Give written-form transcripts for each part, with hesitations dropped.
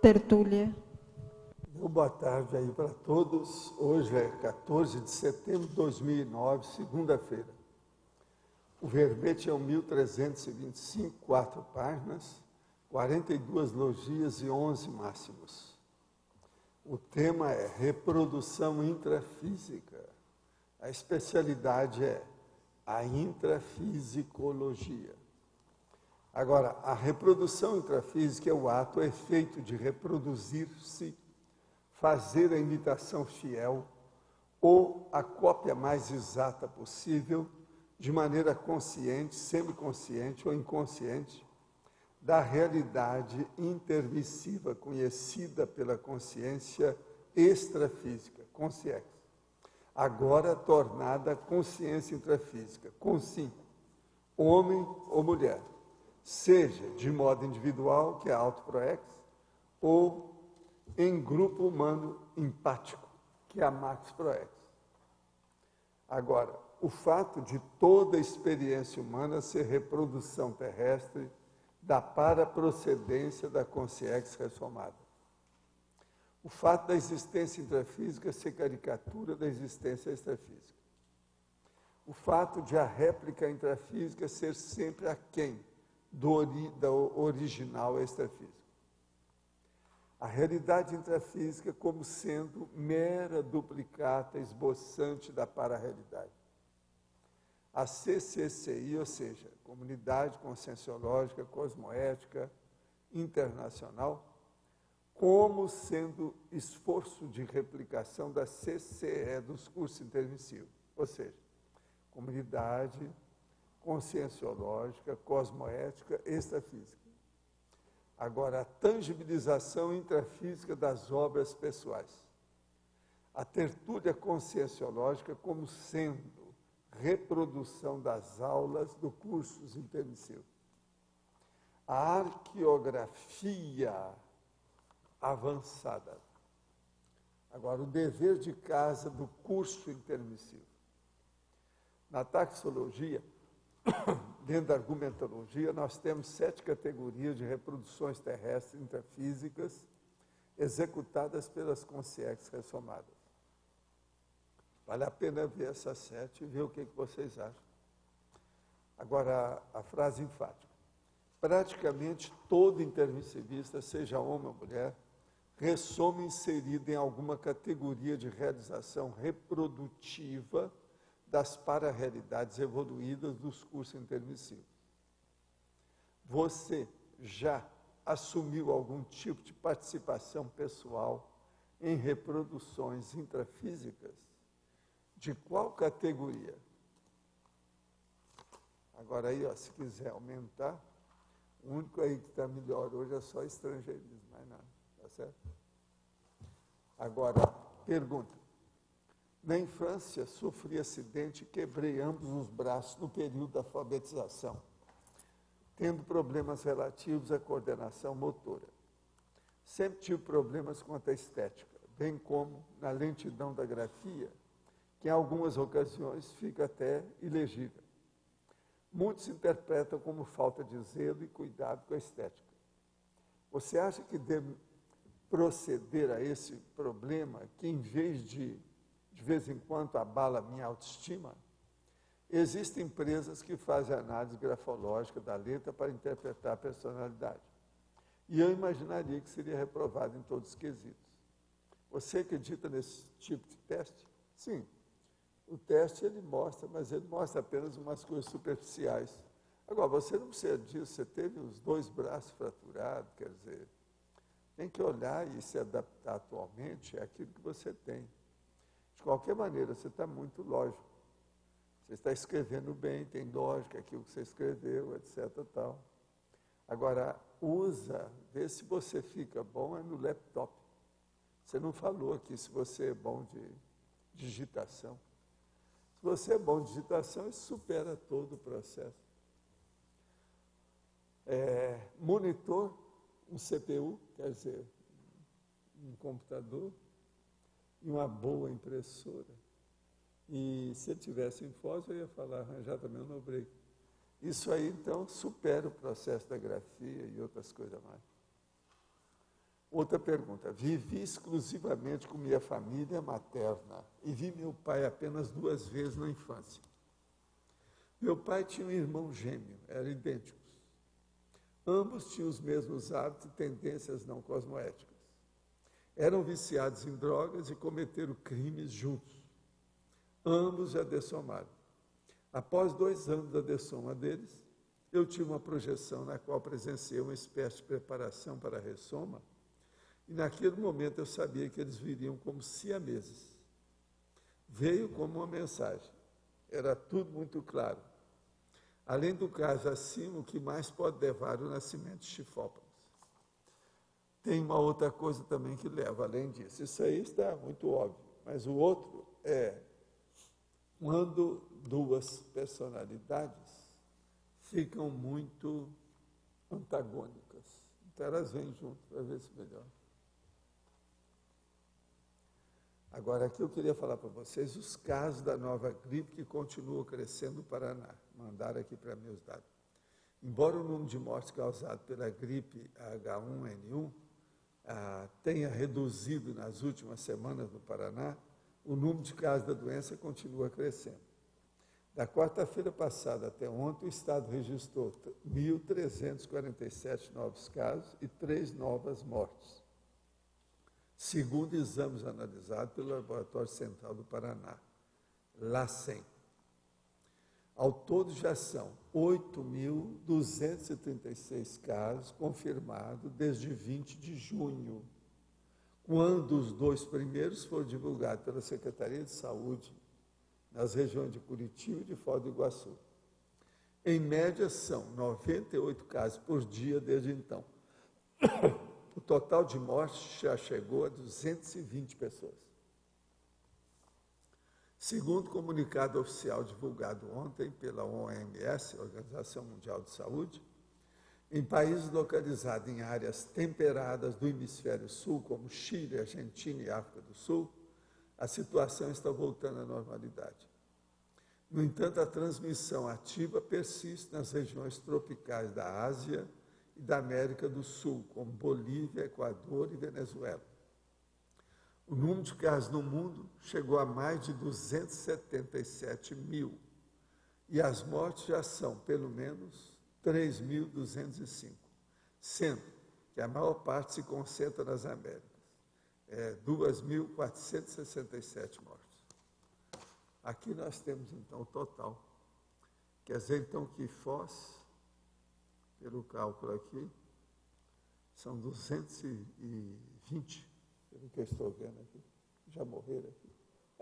tertúlia. Boa tarde aí para todos. Hoje é 14 de setembro de 2009, segunda-feira. O verbete é o 1325, 4 páginas, 42 logias e 11 máximos. O tema é reprodução intrafísica. A especialidade é a intrafisicologia. Agora, a reprodução intrafísica é o ato, o efeito de reproduzir-se, fazer a imitação fiel ou a cópia mais exata possível, de maneira consciente, semiconsciente ou inconsciente, da realidade intermissiva conhecida pela consciência extrafísica, consciência, agora tornada consciência intrafísica, consim, homem ou mulher, seja de modo individual, que é autoproex, ou em grupo humano empático, que é a max proex. Agora, o fato de toda a experiência humana ser reprodução terrestre da paraprocedência da consciência ressomada. O fato da existência intrafísica ser caricatura da existência extrafísica. O fato de a réplica intrafísica ser sempre aquém da original extrafísica. A realidade intrafísica como sendo mera duplicata esboçante da para-realidade. A CCCI, ou seja, Comunidade Conscienciológica Cosmoética Internacional, como sendo esforço de replicação da CCE, dos cursos intermissivos, ou seja, Comunidade Conscienciológica Cosmoética Extrafísica. Agora, a tangibilização intrafísica das obras pessoais. A tertúlia conscienciológica como sendo reprodução das aulas do cursos intermissivos. A arqueografia avançada. Agora, o dever de casa do curso intermissivo. Na taxologia, dentro da argumentologia, nós temos 7 categorias de reproduções terrestres intrafísicas executadas pelas consciências ressomadas. Vale a pena ver essas 7 e ver o que vocês acham. Agora, a frase enfática. Praticamente todo intermissivista, seja homem ou mulher, ressoma inserido em alguma categoria de realização reprodutiva das para-realidades evoluídas dos cursos intermissivos. Você já assumiu algum tipo de participação pessoal em reproduções intrafísicas? De qual categoria? Agora aí, ó, se quiser aumentar, o único aí que está melhor hoje é só estrangeirismo, mais nada, tá certo? Agora, pergunta. Na infância, sofri acidente e quebrei ambos os braços no período da alfabetização, tendo problemas relativos à coordenação motora. Sempre tive problemas quanto à estética, bem como na lentidão da grafia, que em algumas ocasiões fica até ilegível. Muitos interpretam como falta de zelo e cuidado com a estética. Você acha que deve proceder a esse problema que, em vez de vez em quando, abala a minha autoestima? Existem empresas que fazem análise grafológica da letra para interpretar a personalidade. E eu imaginaria que seria reprovado em todos os quesitos. Você acredita nesse tipo de teste? Sim. O teste ele mostra, mas ele mostra apenas umas coisas superficiais. Agora, você não precisa disso, você teve os 2 braços fraturados, quer dizer, tem que olhar e se adaptar atualmente àquilo que você tem. De qualquer maneira, você está muito lógico. Você está escrevendo bem, tem lógica aquilo que você escreveu, etc. Tal. Agora, vê se você fica bom é no laptop. Você não falou aqui se você é bom de digitação. Se você é bom de digitação, isso supera todo o processo. Monitor, um CPU, quer dizer, um computador, e uma boa impressora. E se ele tivesse em Foz, eu ia falar, arranjar também um no-break. Isso aí, então, supera o processo da grafia e outras coisas mais. Outra pergunta. Vivi exclusivamente com minha família materna e vi meu pai apenas 2 vezes na infância. Meu pai tinha um irmão gêmeo, eram idênticos. Ambos tinham os mesmos hábitos e tendências não cosmoéticas. Eram viciados em drogas e cometeram crimes juntos. Ambos já dessomaram. Após 2 anos da dessoma deles, eu tive uma projeção na qual presenciei uma espécie de preparação para a ressoma, e naquele momento eu sabia que eles viriam como siameses. Veio como uma mensagem. Era tudo muito claro. Além do caso acima, o que mais pode levar ao nascimento de chifópolis? Tem uma outra coisa também que leva, além disso. Isso aí está muito óbvio. Mas o outro é quando 2 personalidades ficam muito antagônicas. Então elas vêm juntas para ver se melhora. Agora, aqui eu queria falar para vocês os casos da nova gripe que continuam crescendo no Paraná. Mandaram aqui para mim os dados. Embora o número de mortes causadas pela gripe H1N1 tenha reduzido nas últimas semanas no Paraná, o número de casos da doença continua crescendo. Da quarta-feira passada até ontem, o Estado registrou 1.347 novos casos e 3 novas mortes, segundo exames analisados pelo Laboratório Central do Paraná, LACEN. Ao todo já são 8.236 casos confirmados desde 20 de junho, quando os 2 primeiros foram divulgados pela Secretaria de Saúde nas regiões de Curitiba e de Foz do Iguaçu. Em média, são 98 casos por dia desde então. O total de mortes já chegou a 220 pessoas. Segundo o comunicado oficial divulgado ontem pela OMS, Organização Mundial de Saúde, em países localizados em áreas temperadas do hemisfério sul, como Chile, Argentina e África do Sul, a situação está voltando à normalidade. No entanto, a transmissão ativa persiste nas regiões tropicais da Ásia e da América do Sul, como Bolívia, Equador e Venezuela. O número de casos no mundo chegou a mais de 277 mil, e as mortes já são, pelo menos, 3.205, sendo que a maior parte se concentra nas Américas. 2.467 mortes. Aqui nós temos, então, o total. Quer dizer, então, que Foz, pelo cálculo aqui, são 220, pelo que eu estou vendo aqui, já morreram aqui.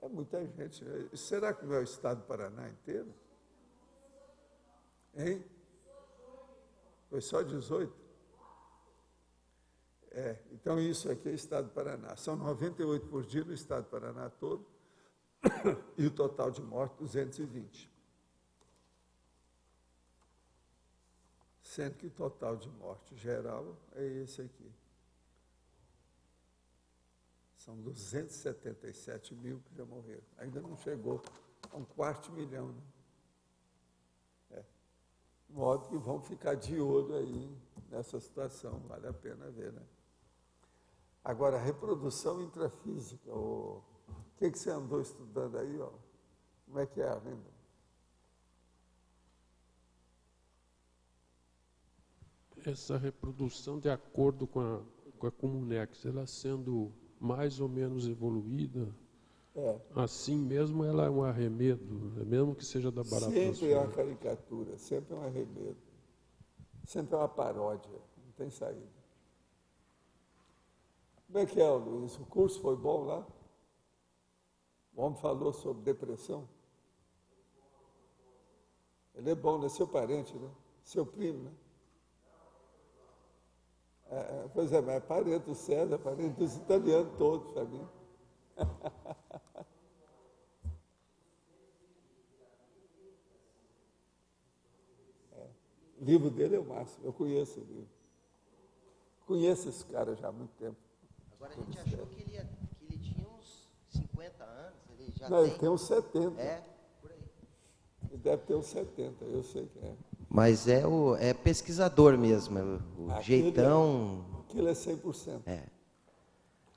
É muita gente. Será que não é o estado do Paraná inteiro? Hein? Foi só 18? Então isso aqui é o estado do Paraná. São 98 por dia no estado do Paraná todo, e o total de mortes, 220. Sendo que o total de morte geral é esse aqui. São 277 mil que já morreram. Ainda não chegou a 250.000, né? De modo que vão ficar de olho aí nessa situação, vale a pena ver, né? Agora, reprodução intrafísica, o que você andou estudando aí, ó? Como é que é, Linda? Essa reprodução, de acordo com a Comunex, ela sendo mais ou menos evoluída, assim mesmo ela é um arremedo, mesmo que seja da baratosfera. Sempre é uma caricatura, sempre é um arremedo, sempre é uma paródia, não tem saída. Como é que é, Luiz? O curso foi bom lá? O homem falou sobre depressão? Ele é bom, né? Seu parente, né? Seu primo, né? Pois é, mas é parente do César, parente dos italianos todos, sabe? O livro dele é o máximo, eu conheço o livro. Conheço esse cara já há muito tempo. Agora a gente achou que ele tinha uns 50 anos, ele já Não, ele tem uns 70. Por aí. Ele deve ter uns 70, eu sei que é. Mas é pesquisador mesmo, o jeitão. Aquilo é 100%.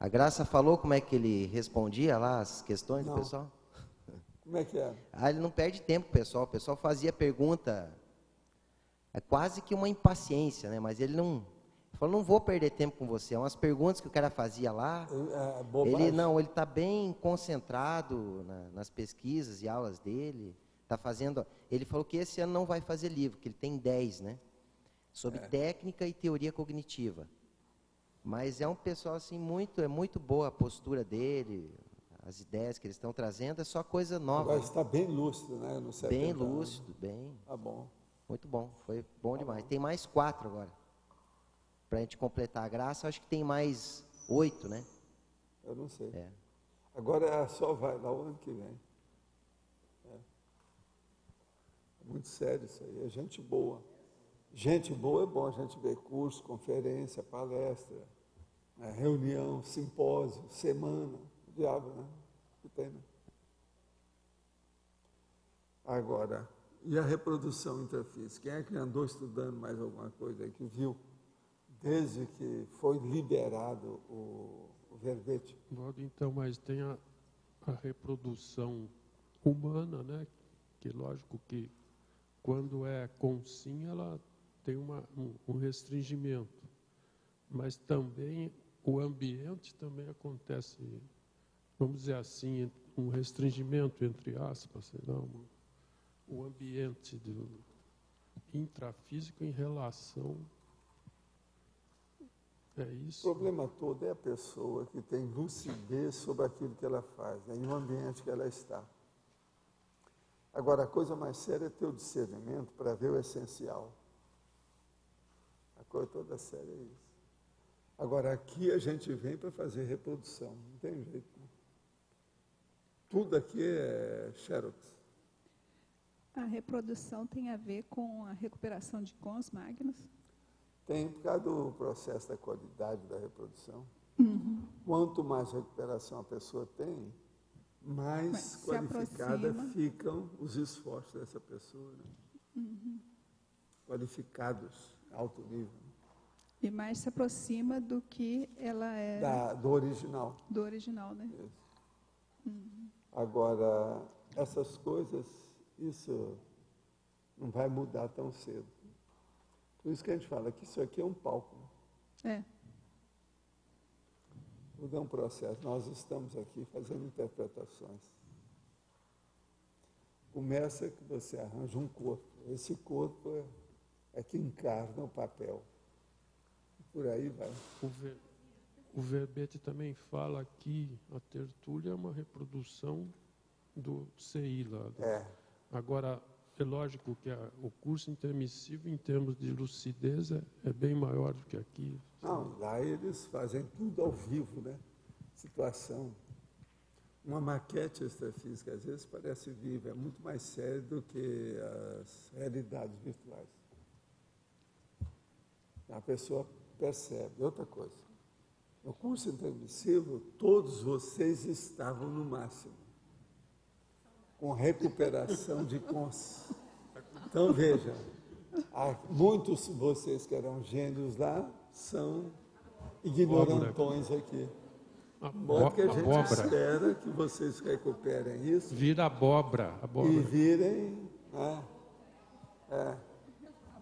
A Graça falou como é que ele respondia lá as questões do pessoal? Como é que é? Ele não perde tempo, pessoal. O pessoal fazia pergunta, é quase que uma impaciência, né? Mas ele não... Falou, não vou perder tempo com você. É umas perguntas que o cara fazia lá. Ele está bem concentrado nas pesquisas e aulas dele. Tá fazendo. Ele falou que esse ano não vai fazer livro, que ele tem 10, né? Sobre técnica e teoria cognitiva. Mas é um pessoal assim é muito boa a postura dele, as ideias que eles estão trazendo, é só coisa nova. Agora está bem lúcido, né? No 70 bem lúcido, bem. Tá bom. Muito bom, foi bom demais. Tem mais 4 agora. Para a gente completar a Graça, acho que tem mais 8, né? Eu não sei. Agora só vai lá o ano que vem. É muito sério isso aí. É gente boa. Gente boa é bom a gente ver curso, conferência, palestra, reunião, simpósio, semana. O diabo, né? Que tem, né? Agora, e a reprodução intrafísica? Quem é que andou estudando mais alguma coisa aí que viu? Desde que foi liberado o verbete. Então, mas tem a reprodução humana, né? Que lógico que quando é com sim, ela tem um restringimento. Mas também o ambiente também acontece, vamos dizer assim, um restringimento, entre aspas, sei lá, o ambiente do intrafísico em relação... É isso. O problema todo é a pessoa que tem lucidez sobre aquilo que ela faz, né, e o ambiente que ela está. Agora, a coisa mais séria é ter o discernimento para ver o essencial. A coisa toda séria é isso. Agora, aqui a gente vem para fazer reprodução, não tem jeito. Não. Tudo aqui é xerox. A reprodução tem a ver com a recuperação de cons magnos? Tem, por causa do processo da qualidade da reprodução. Quanto mais recuperação a pessoa tem, mais qualificada ficam os esforços dessa pessoa. Né? Qualificados, alto nível. E mais se aproxima do que ela é... Do original. Do original, né? Isso. Agora, essas coisas, isso não vai mudar tão cedo. Por isso que a gente fala que isso aqui é um palco. Tudo é um processo. Nós estamos aqui fazendo interpretações. Começa que você arranja um corpo. Esse corpo é que encarna o papel. E por aí vai. O verbete também fala que a tertúlia é uma reprodução do CI lá. Agora, é lógico que o curso intermissivo, em termos de lucidez, é bem maior do que aqui. Não, lá eles fazem tudo ao vivo, né? Situação. Uma maquete extrafísica, às vezes, parece viva, é muito mais sério do que as realidades virtuais. A pessoa percebe. Outra coisa, no curso intermissivo, todos vocês estavam no máximo, com recuperação de cons. Então, veja, muitos de vocês que eram gênios lá são ignorantões aqui. Modo que a gente espera que vocês recuperem isso. Vira abóbora. E virem, né,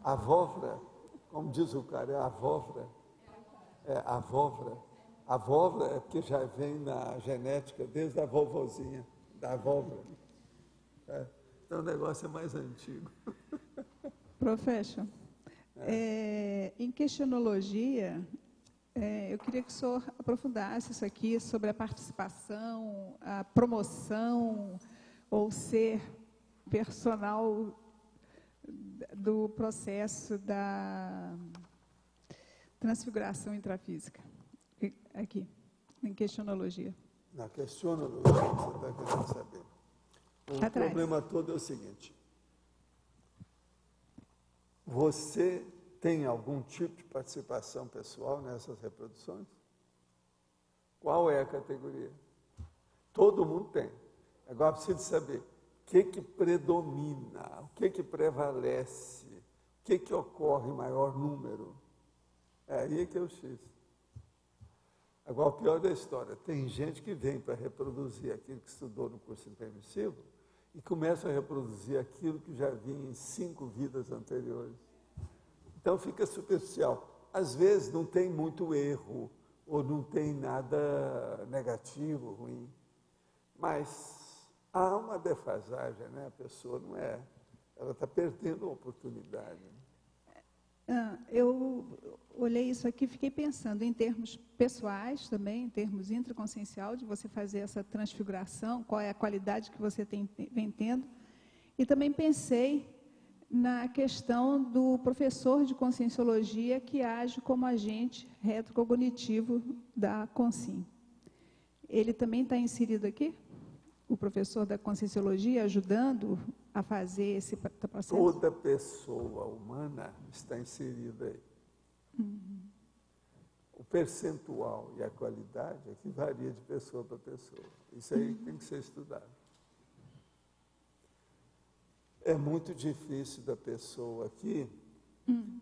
a vóvora, como diz o cara, é a vóvora. A vóvora. A vóvora é porque já vem na genética desde a vovozinha, da vóvora. Então o negócio é mais antigo. Professor, em questionologia, eu queria que o senhor aprofundasse isso aqui sobre a participação, a promoção ou ser personal do processo da transfiguração intrafísica. Aqui, em questionologia. Na questionologia, você está querendo saber. O problema todo é o seguinte. Você tem algum tipo de participação pessoal nessas reproduções? Qual é a categoria? Todo mundo tem. Agora precisa saber o que predomina, o que prevalece, o que ocorre em maior número. É aí que é o X. Agora, o pior da história, tem gente que vem para reproduzir aquilo que estudou no curso intermissivo e começa a reproduzir aquilo que já vinha em 5 vidas anteriores. Então, fica superficial. Às vezes, não tem muito erro, ou não tem nada negativo, ruim, mas há uma defasagem, né? A pessoa não é, ela está perdendo a oportunidade. Eu olhei isso aqui e fiquei pensando em termos pessoais também, em termos intraconsciencial, de você fazer essa transfiguração, qual é a qualidade que você vem tendo. E também pensei na questão do professor de conscienciologia que age como agente retrocognitivo da Consim. Ele também está inserido aqui? O professor da conscienciologia ajudando a fazer esse processo? Toda pessoa humana está inserida aí. O percentual e a qualidade é que varia de pessoa para pessoa. Isso aí tem que ser estudado. É muito difícil da pessoa aqui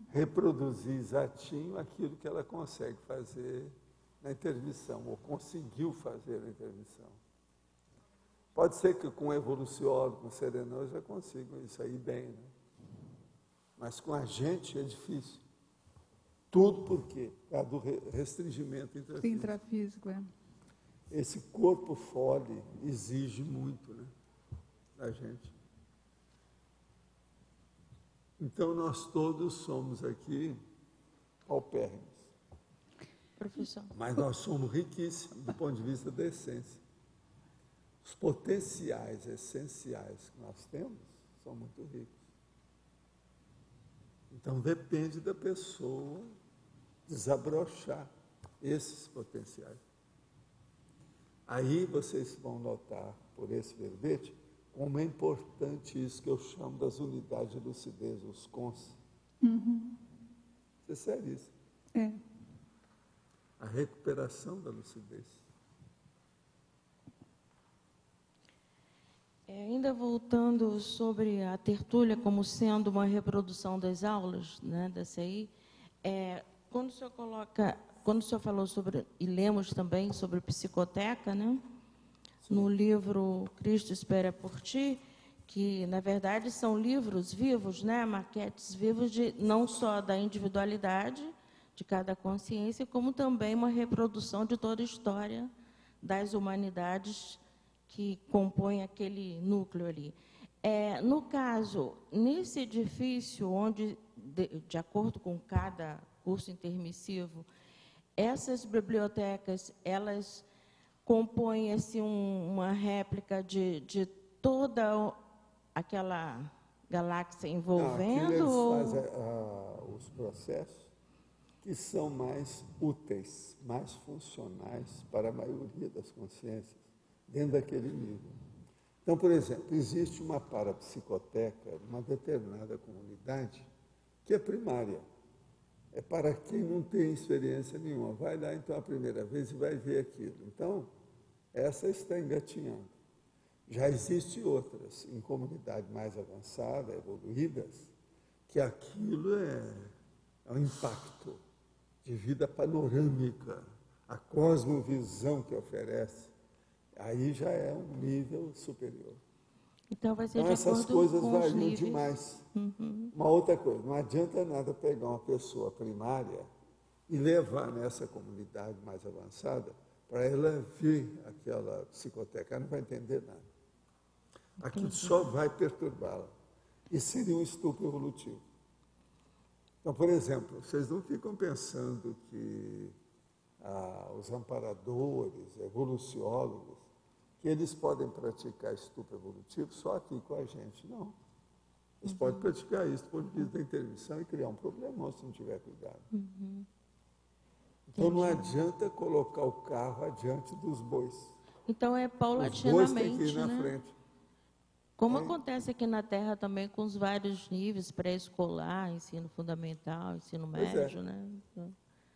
reproduzir exatinho aquilo que ela consegue fazer na intermissão, ou conseguiu fazer na intermissão. Pode ser que com o evoluciólogo, com o serenão, eu já consigo isso aí bem, né? Mas com a gente é difícil. Tudo por quê? Por causa do restringimento intrafísico. Intrafísico, é. Esse corpo fole exige muito, né, da gente. Então, nós todos somos aqui paupérrimos. Professor. Mas nós somos riquíssimos do ponto de vista da essência. Os potenciais essenciais que nós temos são muito ricos. Então, depende da pessoa desabrochar esses potenciais. Aí vocês vão notar, por esse verbete, como é importante isso que eu chamo das unidades de lucidez, os cons. Isso é seríssimo. É. A recuperação da lucidez. Ainda voltando sobre a tertúlia como sendo uma reprodução das aulas, né, da CI, quando o senhor falou sobre, e lemos também sobre psicoteca, né, no livro Cristo Espera por Ti, que, na verdade, são livros vivos, né, maquetes vivos, não só da individualidade de cada consciência, como também uma reprodução de toda a história das humanidades que compõem aquele núcleo ali. No caso, nesse edifício, onde, de acordo com cada curso intermissivo, essas bibliotecas, elas compõem assim, uma réplica de toda aquela galáxia envolvendo? Eles fazem os processos que são mais úteis, mais funcionais para a maioria das consciências, dentro daquele nível. Então, por exemplo, existe uma parapsicoteca, uma determinada comunidade, que é primária. É para quem não tem experiência nenhuma. Vai lá, então, a primeira vez e vai ver aquilo. Então, essa está engatinhando. Já existem outras, em comunidades mais avançadas, evoluídas, que aquilo é um impacto de vida panorâmica, a cosmovisão que oferece. Aí já é um nível superior. Então, vai ser então de essas acordo coisas com variam os níveis. demais. Uma outra coisa, não adianta nada pegar uma pessoa primária e levar nessa comunidade mais avançada para ela ver aquela psicoteca. Ela não vai entender nada. Aquilo só vai perturbá-la. E seria um estupro evolutivo. Então, por exemplo, vocês não ficam pensando que os amparadores, evoluciólogos, que eles podem praticar estupro evolutivo só aqui com a gente. Não. Eles podem praticar isso do ponto de vista da intermissão e criar um problema se não tiver cuidado. Então, não adianta colocar o carro adiante dos bois. Então, é Os bois têm paulatinamente, que ir na né? frente. Como acontece aqui na Terra também com os vários níveis, pré-escolar, ensino fundamental, ensino Pois é. médio, né?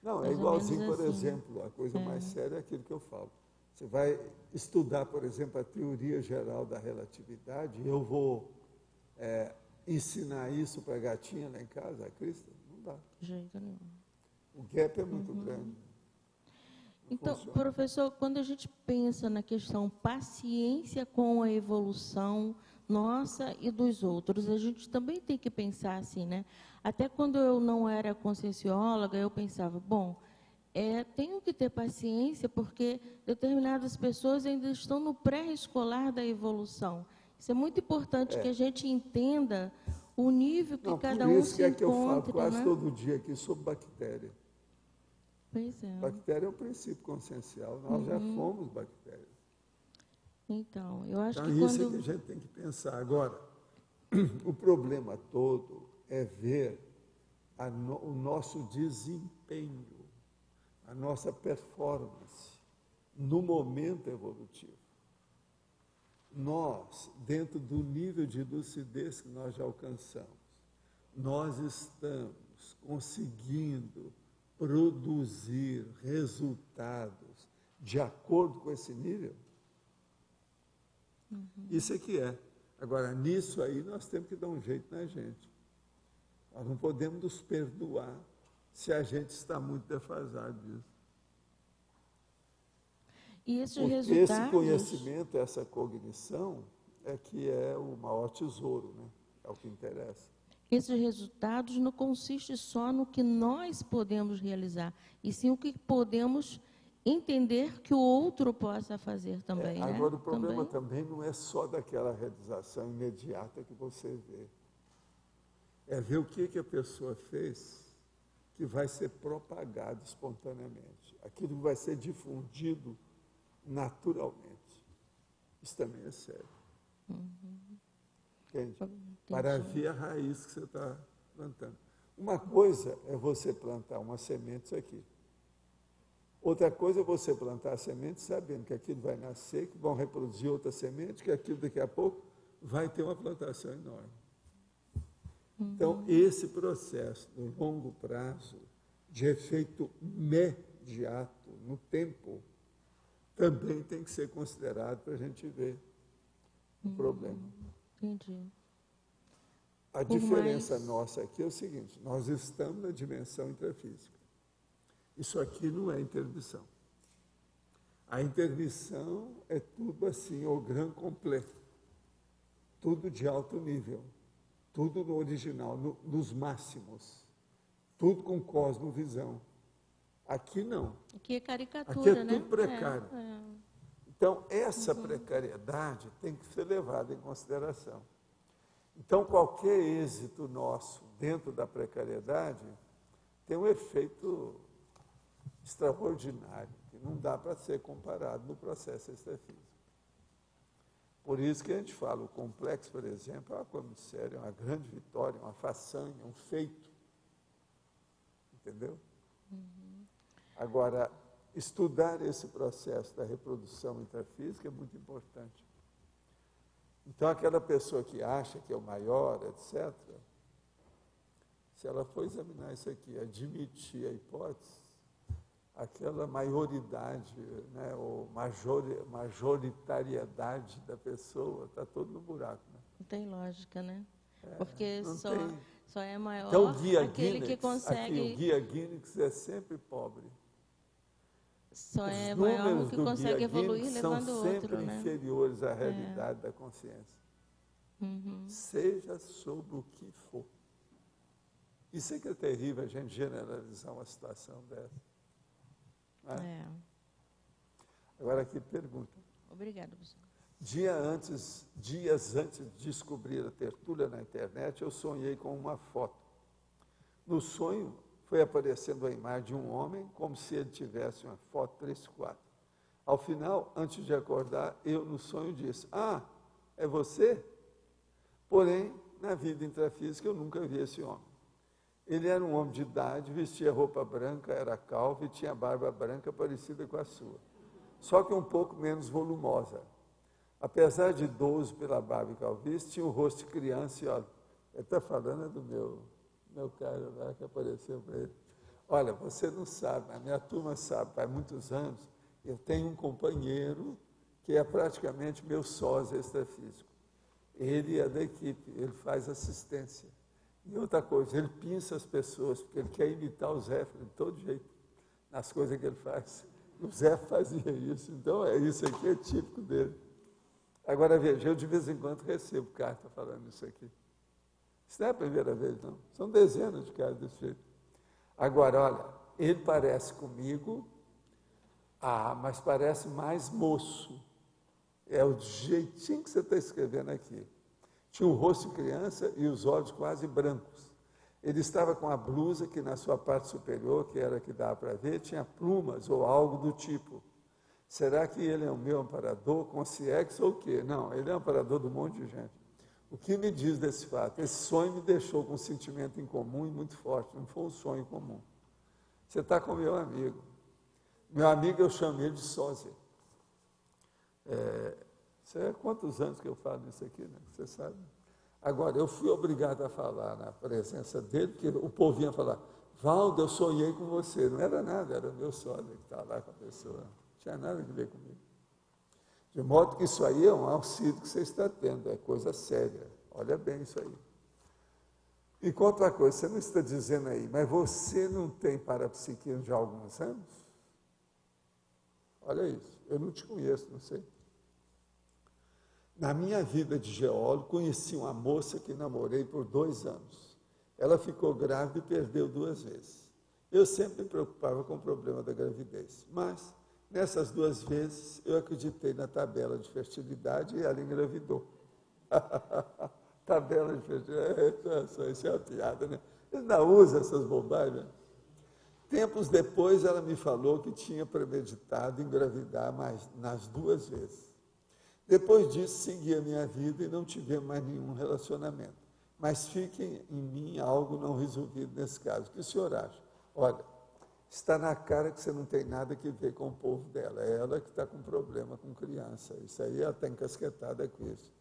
Não, é Mais ou igualzinho, menos por assim. exemplo, a coisa mais séria é aquilo que eu falo. Você vai estudar, por exemplo, a teoria geral da relatividade, e eu vou ensinar isso para a gatinha lá em casa, a Crista? Não dá. De jeito nenhum. O gap é muito grande. Então, funciona. professor, quando a gente pensa na questão paciência com a evolução nossa e dos outros, a gente também tem que pensar assim, né? Até quando eu não era consciencióloga, eu pensava, bom, tenho que ter paciência porque determinadas pessoas ainda estão no pré-escolar da evolução. Isso é muito importante que a gente entenda o nível que cada um se Por isso que é que eu falo encontra, quase né? todo dia aqui sobre bactéria. Pois é. Bactéria é um princípio consciencial, nós já fomos bactérias. Então, eu acho Então, que isso é que quando... a gente tem que pensar. Agora, o problema todo é ver o nosso desempenho, a nossa performance no momento evolutivo. Nós, dentro do nível de lucidez que nós já alcançamos, nós estamos conseguindo produzir resultados de acordo com esse nível? Isso é que é. Agora, nisso aí, nós temos que dar um jeito na gente. Nós não podemos nos perdoar se a gente está muito defasado disso. E esses Porque resultados... esse conhecimento, essa cognição, é que é o maior tesouro, né? É o que interessa. Esses resultados não consistem só no que nós podemos realizar, e sim o que podemos entender que o outro possa fazer também, né? Agora, o problema também não é só daquela realização imediata que você vê. É ver o que a pessoa fez que vai ser propagado espontaneamente. Aquilo vai ser difundido naturalmente. Isso também é sério. Entende? Para ver a raiz que você está plantando. Uma coisa é você plantar uma semente, isso aqui. Outra coisa é você plantar a semente sabendo que aquilo vai nascer, que vão reproduzir outra semente, que aquilo daqui a pouco vai ter uma plantação enorme. Então, esse processo no longo prazo, de efeito imediato, no tempo, também tem que ser considerado para a gente ver o problema. Entendi. A diferença nossa aqui é o seguinte, nós estamos na dimensão intrafísica. Isso aqui não é intermissão. A intermissão é tudo assim, o gran completo. Tudo de alto nível. Tudo no original, nos máximos. Tudo com cosmovisão. Aqui não. Aqui é caricatura, aqui é né? tudo precário. Então, essa precariedade tem que ser levada em consideração. Então, qualquer êxito nosso dentro da precariedade tem um efeito extraordinário, que não dá para ser comparado no processo extrafísico. Por isso que a gente fala, o complexo, por exemplo, é uma coisa muito séria, é uma grande vitória, uma façanha, um feito. Entendeu? Agora, estudar esse processo da reprodução intrafísica é muito importante. Então, aquela pessoa que acha que é o maior, etc., se ela for examinar isso aqui, admitir a hipótese, aquela maioridade, né, ou majoritariedade da pessoa está todo no buraco. Né? Não tem lógica, né? Porque só é maior então, o guia aquele Guinness, que consegue... Aqui, o guia Guinness é sempre pobre. Só é maior o que consegue evoluir levando o outro, são sempre inferiores à realidade da consciência. Seja sobre o que for. Isso é que é terrível, a gente generalizar uma situação dessa. Né? Agora aqui pergunta. Obrigada, professor. Dias antes de descobrir a tertúlia na internet, eu sonhei com uma foto. No sonho, foi aparecendo a imagem de um homem, como se ele tivesse uma foto 3x4. Ao final, antes de acordar, eu no sonho disse, é você? Porém, na vida intrafísica, eu nunca vi esse homem. Ele era um homem de idade, vestia roupa branca, era calvo e tinha barba branca parecida com a sua. Só que um pouco menos volumosa. Apesar de idoso pela barba e calvície, tinha o rosto de criança e, olha, ele está falando do meu cara lá que apareceu para ele. Olha, você não sabe, a minha turma sabe, faz muitos anos, eu tenho um companheiro que é praticamente meu sócio extrafísico. Ele é da equipe, ele faz assistência. E outra coisa, ele pinça as pessoas, porque ele quer imitar o Zé de todo jeito, nas coisas que ele faz. O Zé fazia isso, então isso aqui é típico dele. Agora, veja, eu de vez em quando recebo carta falando isso aqui. Isso não é a primeira vez, não. São dezenas de cartas desse jeito. Agora, olha, ele parece comigo, mas parece mais moço. É o jeitinho que você está escrevendo aqui. Tinha o rosto de criança e os olhos quase brancos. Ele estava com a blusa que na sua parte superior, que era a que dava para ver, tinha plumas ou algo do tipo. Será que ele é o meu amparador, consciência ou o quê? Não, ele é amparador de um monte de gente. O que me diz desse fato? Esse sonho me deixou com um sentimento em comum e muito forte, não foi um sonho comum. Você está com meu amigo. Meu amigo, eu chamo ele de sósia. Quantos anos que eu falo isso aqui, né? Você sabe? Agora, eu fui obrigado a falar na presença dele, porque o povo vinha falar, Valdo, eu sonhei com você. Não era nada, era meu sósia que estava lá com a pessoa. Não tinha nada a ver comigo. De modo que isso aí é um auxílio que você está tendo, é coisa séria. Olha bem isso aí. E outra coisa, você não está dizendo aí, mas você não tem parapsiquismo já há alguns anos? Olha isso, eu não te conheço, não sei. Na minha vida de geólogo, conheci uma moça que namorei por 2 anos. Ela ficou grávida e perdeu 2 vezes. Eu sempre me preocupava com o problema da gravidez, mas nessas 2 vezes eu acreditei na tabela de fertilidade e ela engravidou. Tabela de fertilidade, isso é uma piada, né? Ele ainda usa essas bobagens. Tempos depois ela me falou que tinha premeditado engravidar nas 2 vezes. Depois disso, segui a minha vida e não tivemos mais nenhum relacionamento. Mas fique em mim algo não resolvido nesse caso. O que o senhor acha? Olha, está na cara que você não tem nada que ver com o povo dela. É ela que está com problema com criança. Isso aí ela está encasquetada com isso.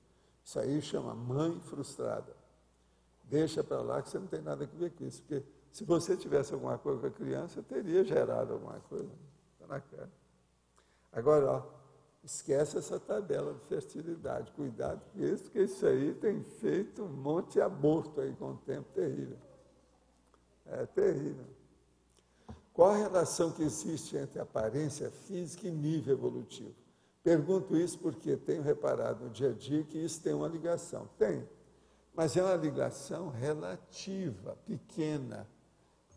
Isso aí chama mãe frustrada. Deixa para lá que você não tem nada a ver com isso. Porque se você tivesse alguma coisa com a criança, teria gerado alguma coisa. Está na cara. Agora, ó, esquece essa tabela de fertilidade. Cuidado com isso, porque isso aí tem feito um monte de aborto aí com o tempo terrível. É terrível. Qual a relação que existe entre aparência física e nível evolutivo? Pergunto isso porque tenho reparado no dia a dia que isso tem uma ligação. Tem, mas é uma ligação relativa, pequena.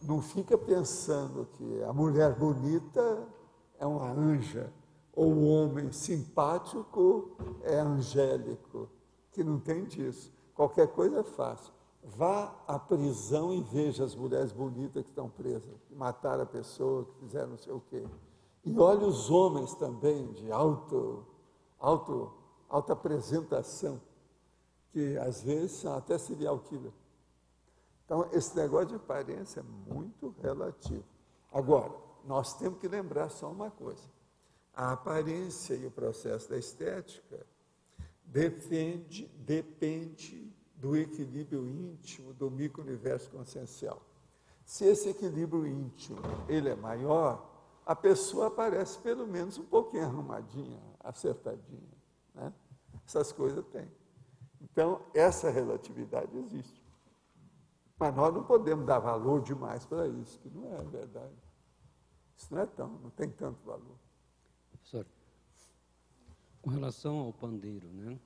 Não fica pensando que a mulher bonita é uma anja, ou o homem simpático é angélico, que não tem disso. Qualquer coisa é fácil. Vá à prisão e veja as mulheres bonitas que estão presas, que mataram a pessoa, que fizeram não sei o quê. E olhe os homens também de alta apresentação, que às vezes são até serial killer. Então, esse negócio de aparência é muito relativo. Agora, nós temos que lembrar só uma coisa. A aparência e o processo da estética depende do equilíbrio íntimo do micro-universo consciencial. Se esse equilíbrio íntimo ele é maior, a pessoa aparece pelo menos um pouquinho arrumadinha, acertadinha, né? Essas coisas tem. Então, essa relatividade existe. Mas nós não podemos dar valor demais para isso, que não é verdade. Isso não tem tanto valor. Professor, com relação ao pandeiro, né?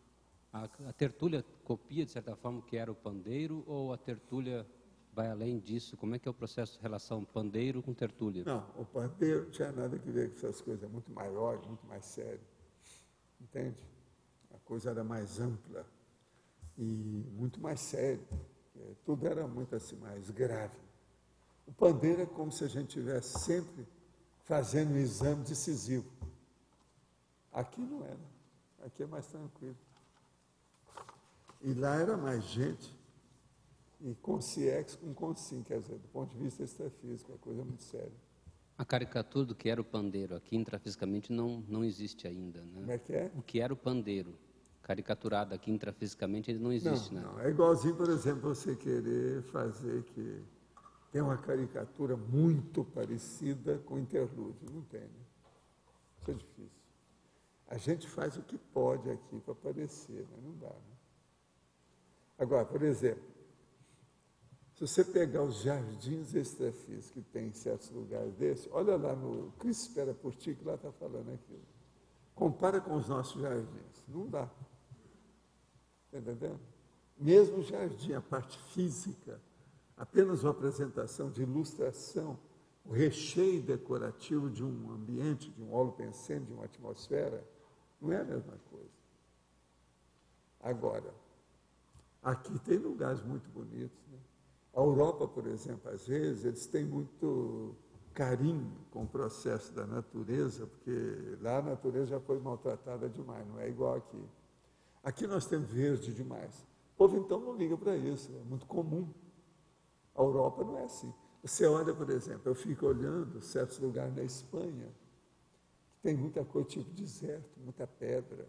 A tertúlia copia, de certa forma, o que era o pandeiro, ou a tertúlia vai além disso? Como é que é o processo de relação pandeiro com tertúlia? Não, o pandeiro não tinha nada a ver com essas coisas, é muito maior, muito mais sério. Entende? A coisa era mais ampla e muito mais séria. Tudo era muito assim, mais grave. O pandeiro é como se a gente estivesse sempre fazendo um exame decisivo. Aqui não era. Aqui é mais tranquilo. E lá era mais gente. E consciex com consim, quer dizer, do ponto de vista extrafísico, é coisa muito séria. A caricatura do que era o pandeiro aqui intrafisicamente não existe ainda, né? Como é que é? O que era o pandeiro, caricaturado aqui intrafisicamente, ele não existe, né? Não, é igualzinho, por exemplo, você querer fazer que tem uma caricatura muito parecida com interlúdio. Não tem, né? Isso é difícil. A gente faz o que pode aqui para parecer, mas não dá, né? Agora, por exemplo, Se você pegar os jardins extrafísicos que tem em certos lugares desses, olha lá no Cristo Espera por Ti, que lá está falando aquilo. Compara com os nossos jardins. Não dá. Está entendendo? Mesmo o jardim, a parte física, apenas uma apresentação de ilustração, o recheio decorativo de um ambiente, de um holopensene, de uma atmosfera, não é a mesma coisa. Agora, aqui tem lugares muito bonitos, né? A Europa, por exemplo, às vezes, eles têm muito carinho com o processo da natureza, porque lá a natureza já foi maltratada demais, não é igual aqui. Aqui nós temos verde demais. O povo, então, não liga para isso, é muito comum. A Europa não é assim. Você olha, por exemplo, eu fico olhando certos lugares na Espanha, que tem muita coisa, tipo deserto, muita pedra.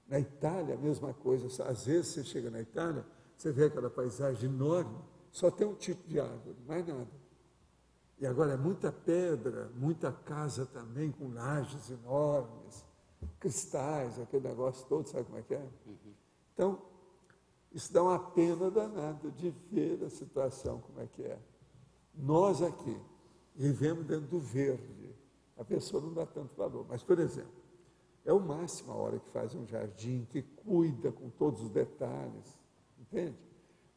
Na Itália, a mesma coisa. Às vezes, você chega na Itália, você vê aquela paisagem enorme, só tem um tipo de árvore, mais nada. E agora é muita pedra, muita casa também, com lajes enormes, cristais, aquele negócio todo, sabe como é que é? Então, isso dá uma pena danada de ver a situação como é que é. Nós aqui vivemos dentro do verde, a pessoa não dá tanto valor. Mas, por exemplo, é o máximo a hora que faz um jardim, que cuida com todos os detalhes, entende?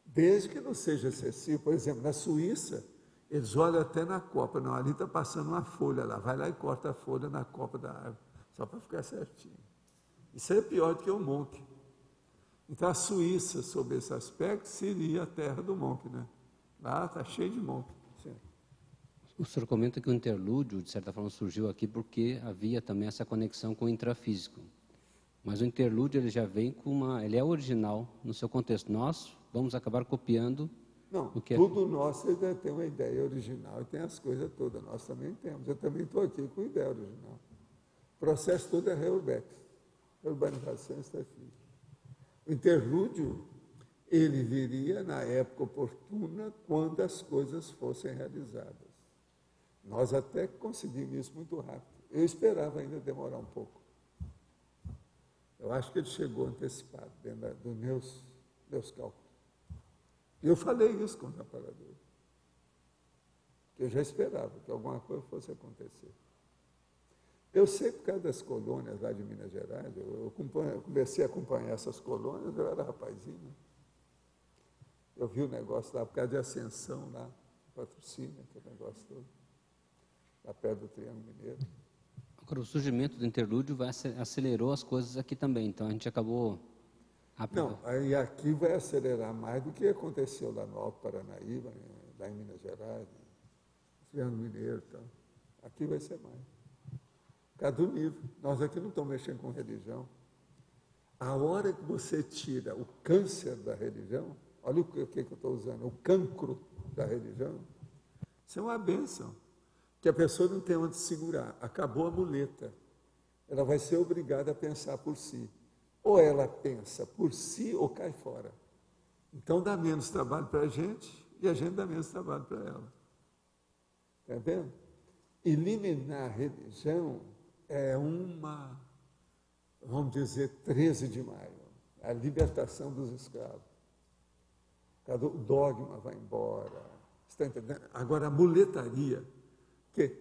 Desde que não seja excessivo. Por exemplo, na Suíça, eles olham até na copa. Não, ali está passando uma folha lá. Vai lá e corta a folha na copa da árvore, só para ficar certinho. Isso é pior do que o Monk. Então, a Suíça, sob esse aspecto, seria a terra do Monk, né? Lá está cheio de Monk. Sim. O senhor comenta que o interlúdio, de certa forma, surgiu aqui porque havia também essa conexão com o intrafísico. Mas o interlúdio, ele já vem com uma... Ele é original no seu contexto. Nós vamos acabar copiando... Não, o que tudo nosso ainda tem uma ideia original e tem as coisas todas. Nós também temos. Eu também estou aqui com ideia original. O processo todo é Reurbex. Urbanização extrafísica. O interlúdio, ele viria na época oportuna, quando as coisas fossem realizadas. Nós até conseguimos isso muito rápido. Eu esperava ainda demorar um pouco. Eu acho que ele chegou antecipado, dentro dos meus cálculos. E eu falei isso com os amparadores. Que eu já esperava que alguma coisa fosse acontecer. Eu sei por causa das colônias lá de Minas Gerais, eu comecei a acompanhar essas colônias, eu era rapazinho. Né? Eu vi o negócio lá, por causa de Ascensão lá, Patrocínio, aquele negócio todo, lá perto do Triângulo Mineiro. Agora, o surgimento do interlúdio acelerou as coisas aqui também, então a gente acabou... Não, aí aqui vai acelerar mais do que aconteceu lá no Alto Paranaíba, lá em Minas Gerais, no Triângulo Mineiro e tal. Aqui vai ser mais. Por causa do nível. Nós aqui não estamos mexendo com religião. A hora que você tira o câncer da religião, olha o que eu estou usando, o cancro da religião, isso é uma bênção. Que a pessoa não tem onde segurar. Acabou a muleta. Ela vai ser obrigada a pensar por si. Ou ela pensa por si ou cai fora. Então dá menos trabalho para a gente e a gente dá menos trabalho para ela. Está vendo? Eliminar a religião é uma, vamos dizer, 13 de maio, a libertação dos escravos. O dogma vai embora. Está entendendo? Agora, a muletaria, que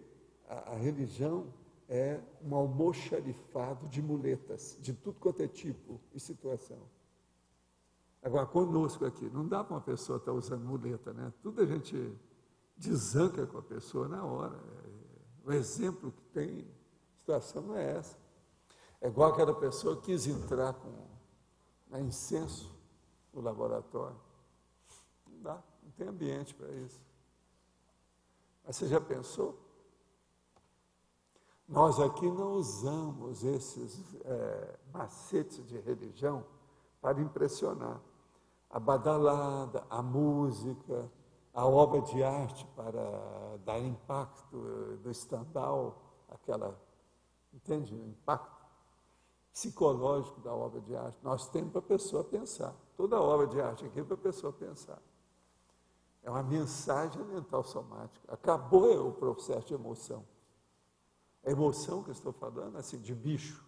a religião é um almoxarifado de muletas, de tudo quanto é tipo e situação. Agora, conosco aqui, não dá para uma pessoa estar usando muleta, né? Tudo a gente desanca com a pessoa na hora. O exemplo que tem, a situação não é essa. É igual aquela pessoa que quis entrar com incenso no laboratório. Não dá, não tem ambiente para isso. Mas você já pensou? Nós aqui não usamos esses macetes de religião para impressionar. A badalada, a música, a obra de arte para dar impacto do Stendhal, aquela, entende? O impacto psicológico da obra de arte. Nós temos para a pessoa pensar. Toda obra de arte aqui é para a pessoa pensar. É uma mensagem mental somática. Acabou o processo de emoção. A emoção que eu estou falando, assim, de bicho.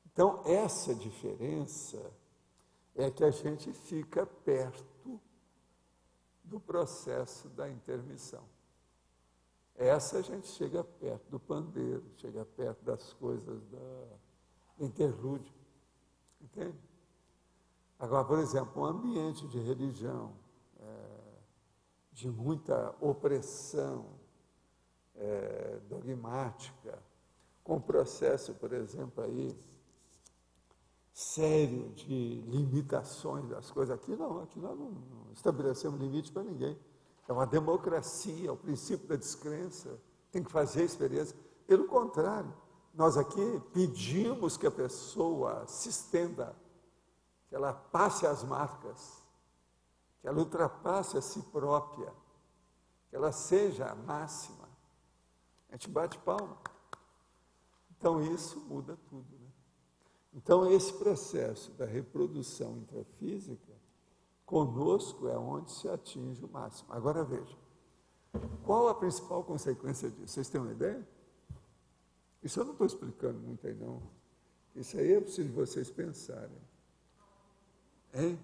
Então, essa diferença é que a gente fica perto do processo da intermissão. Essa a gente chega perto do pandeiro, chega perto das coisas do interlúdio, entende? Agora, por exemplo, um ambiente de religião, de muita opressão dogmática, com um processo, por exemplo, aí, sério de limitações das coisas. Aqui nós não estabelecemos limite para ninguém. É uma democracia, é o princípio da descrença, tem que fazer a experiência. Pelo contrário, nós aqui pedimos que a pessoa se estenda, que ela passe as marcas, que ela ultrapasse a si própria, que ela seja a máxima. A gente bate palma. Então, isso muda tudo, né? Então, esse processo da reprodução intrafísica, conosco é onde se atinge o máximo. Agora, veja, qual a principal consequência disso? Vocês têm uma ideia? Isso eu não estou explicando muito aí, não. Isso aí é preciso vocês pensarem. Hein?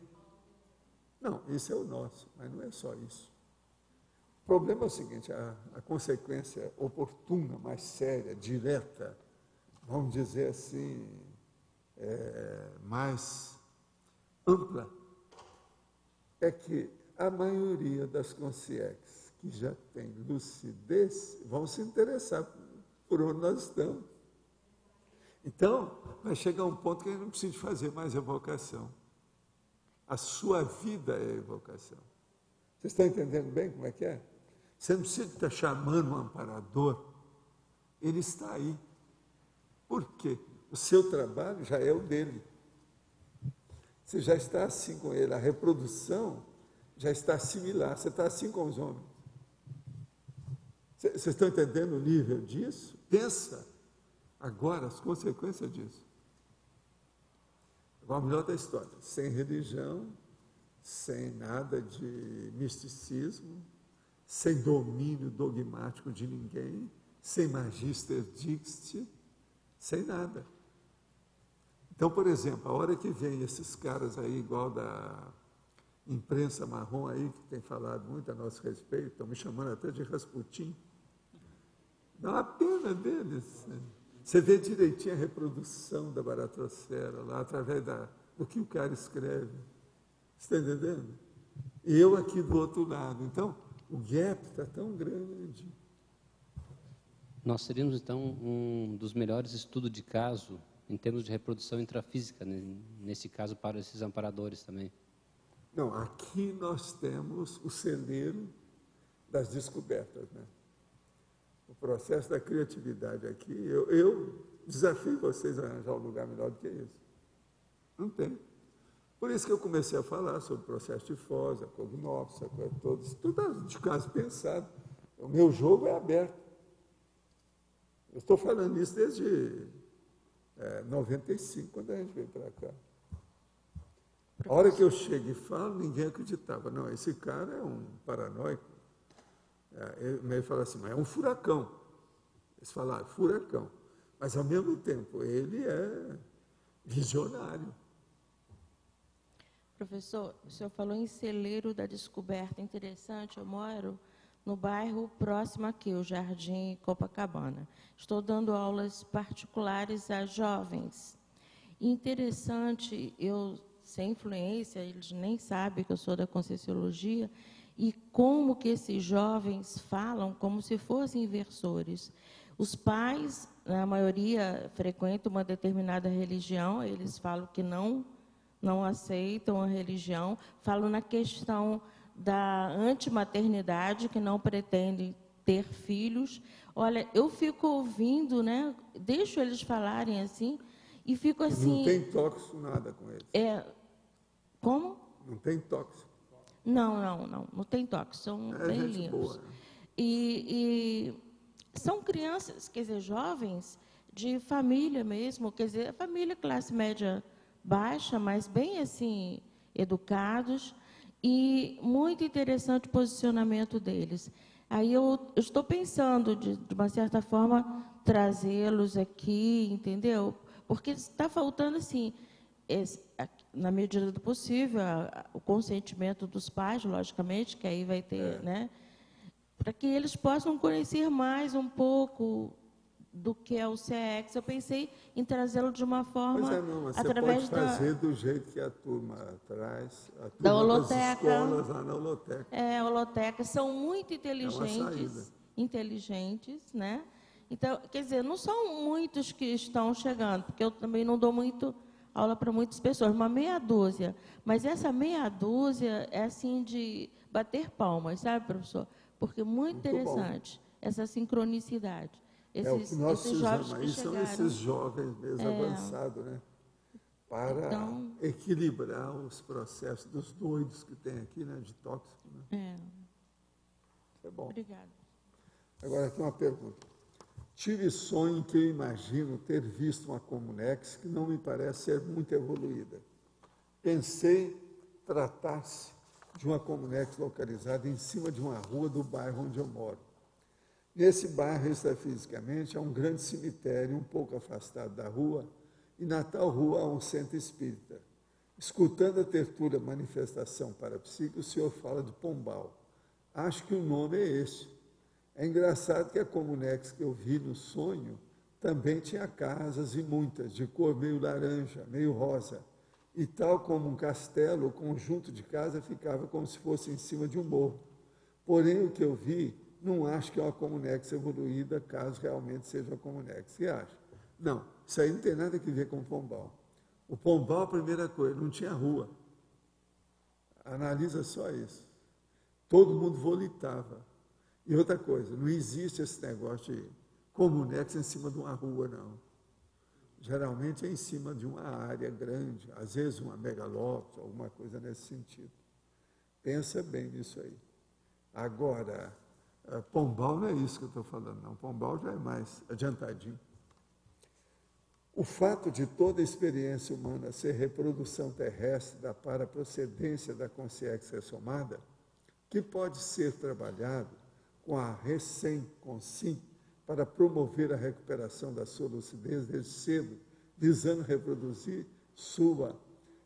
Não, isso é o nosso, mas não é só isso. O problema é o seguinte, a consequência oportuna, mais séria, direta, vamos dizer assim, mais ampla, é que a maioria das consciências que já tem lucidez vão se interessar por onde nós estamos. Então, vai chegar um ponto que a gente não precisa fazer mais evocação. A sua vida é a evocação. Vocês estão entendendo bem como é que é? Você não precisa estar chamando um amparador, ele está aí. Por quê? O seu trabalho já é o dele. Você já está assim com ele, a reprodução já está similar, você está assim com os homens. Vocês estão entendendo o nível disso? Pensa agora as consequências disso. Agora, o melhor da história, sem religião, sem nada de misticismo, sem domínio dogmático de ninguém, sem magister dicti, sem nada. Então, por exemplo, a hora que vem esses caras aí, igual da imprensa marrom aí, que tem falado muito a nosso respeito, estão me chamando até de Rasputin, dá uma pena deles. Você vê direitinho a reprodução da baratrosfera lá, através do que o cara escreve. Você está entendendo? E eu aqui do outro lado. Então, o gap está tão grande. Nós seríamos, então, um dos melhores estudos de caso em termos de reprodução intrafísica, nesse caso, para esses amparadores também. Não, aqui nós temos o celeiro das descobertas, né? O processo da criatividade aqui, eu desafio vocês a arranjar um lugar melhor do que isso. Não tem. Por isso que eu comecei a falar sobre o processo de Foz, a cognópsia, tudo de caso pensado. O meu jogo é aberto. Eu estou falando isso desde 95, quando a gente veio para cá. A hora que eu chego e falo, ninguém acreditava. Não, esse cara é um paranoico. Ele fala assim, mas é um furacão. Eles falaram, furacão. Mas, ao mesmo tempo, ele é visionário. Professor, o senhor falou em celeiro da descoberta. Interessante, eu moro no bairro próximo aqui, o Jardim Copacabana. Estou dando aulas particulares a jovens. Interessante, eu, sem influência, eles nem sabem que eu sou da Conscienciologia, e como que esses jovens falam como se fossem inversores. Os pais, na maioria, frequentam uma determinada religião, eles falam que não aceitam a religião, falam na questão da antimaternidade, que não pretendem ter filhos. Olha, eu fico ouvindo, né? Deixo eles falarem assim, e fico assim... Não tem tóxico nada com eles. Como? Não tem tóxico. Não tem toque, são bem lindos. E são crianças, quer dizer, jovens de família mesmo, quer dizer, família classe média baixa, mas bem assim, educados, e muito interessante o posicionamento deles. Aí eu estou pensando, de uma certa forma, trazê-los aqui, entendeu? Porque está faltando, assim, na medida do possível, o consentimento dos pais, logicamente, que aí vai ter, né, para que eles possam conhecer mais um pouco do que é o CX. Eu pensei em trazê-lo de uma forma, você através pode fazer do jeito que a turma traz, a turma da das holoteca. escolas lá na holoteca. Holotecas são muito inteligentes, né? Então, quer dizer, não são muitos que estão chegando, porque eu também não dou muito aula para muitas pessoas, uma meia dúzia. Mas essa meia dúzia é assim de bater palmas, sabe, professor? Porque muito interessante essa sincronicidade. O que nós jovens aí são esses jovens mesmo avançados, né? Para equilibrar os processos dos doidos que tem aqui, né? De tóxico. Né? Isso é bom. Obrigada. Agora, aqui uma pergunta. Tive sonho em que eu imagino ter visto uma Comunex que não me parece ser muito evoluída. Pensei tratar-se de uma Comunex localizada em cima de uma rua do bairro onde eu moro. Nesse bairro, extrafisicamente, há um grande cemitério um pouco afastado da rua, e na tal rua há um centro espírita. Escutando a tertúlia Manifestação Parapsíquica, o senhor fala de Pombal. Acho que o nome é esse. É engraçado que a Comunex que eu vi no sonho também tinha casas e muitas, de cor meio laranja, meio rosa. E tal como um castelo, o conjunto de casa ficava como se fosse em cima de um morro. Porém, o que eu vi, não acho que é uma Comunex evoluída, caso realmente seja uma Comunex. Você acha? Não, isso aí não tem nada a ver com o Pombal. O Pombal, a primeira coisa, não tinha rua. Analisa só isso. Todo mundo volitava. E outra coisa, não existe esse negócio de Comunex em cima de uma rua, não. Geralmente é em cima de uma área grande, às vezes uma megalópole, alguma coisa nesse sentido. Pensa bem nisso aí. Agora, Pombal não é isso que eu estou falando, não. Pombal já é mais adiantadinho. O fato de toda a experiência humana ser reprodução terrestre da paraprocedência da consciência somada, que pode ser trabalhado com a recém-consim para promover a recuperação da sua lucidez desde cedo, visando reproduzir sua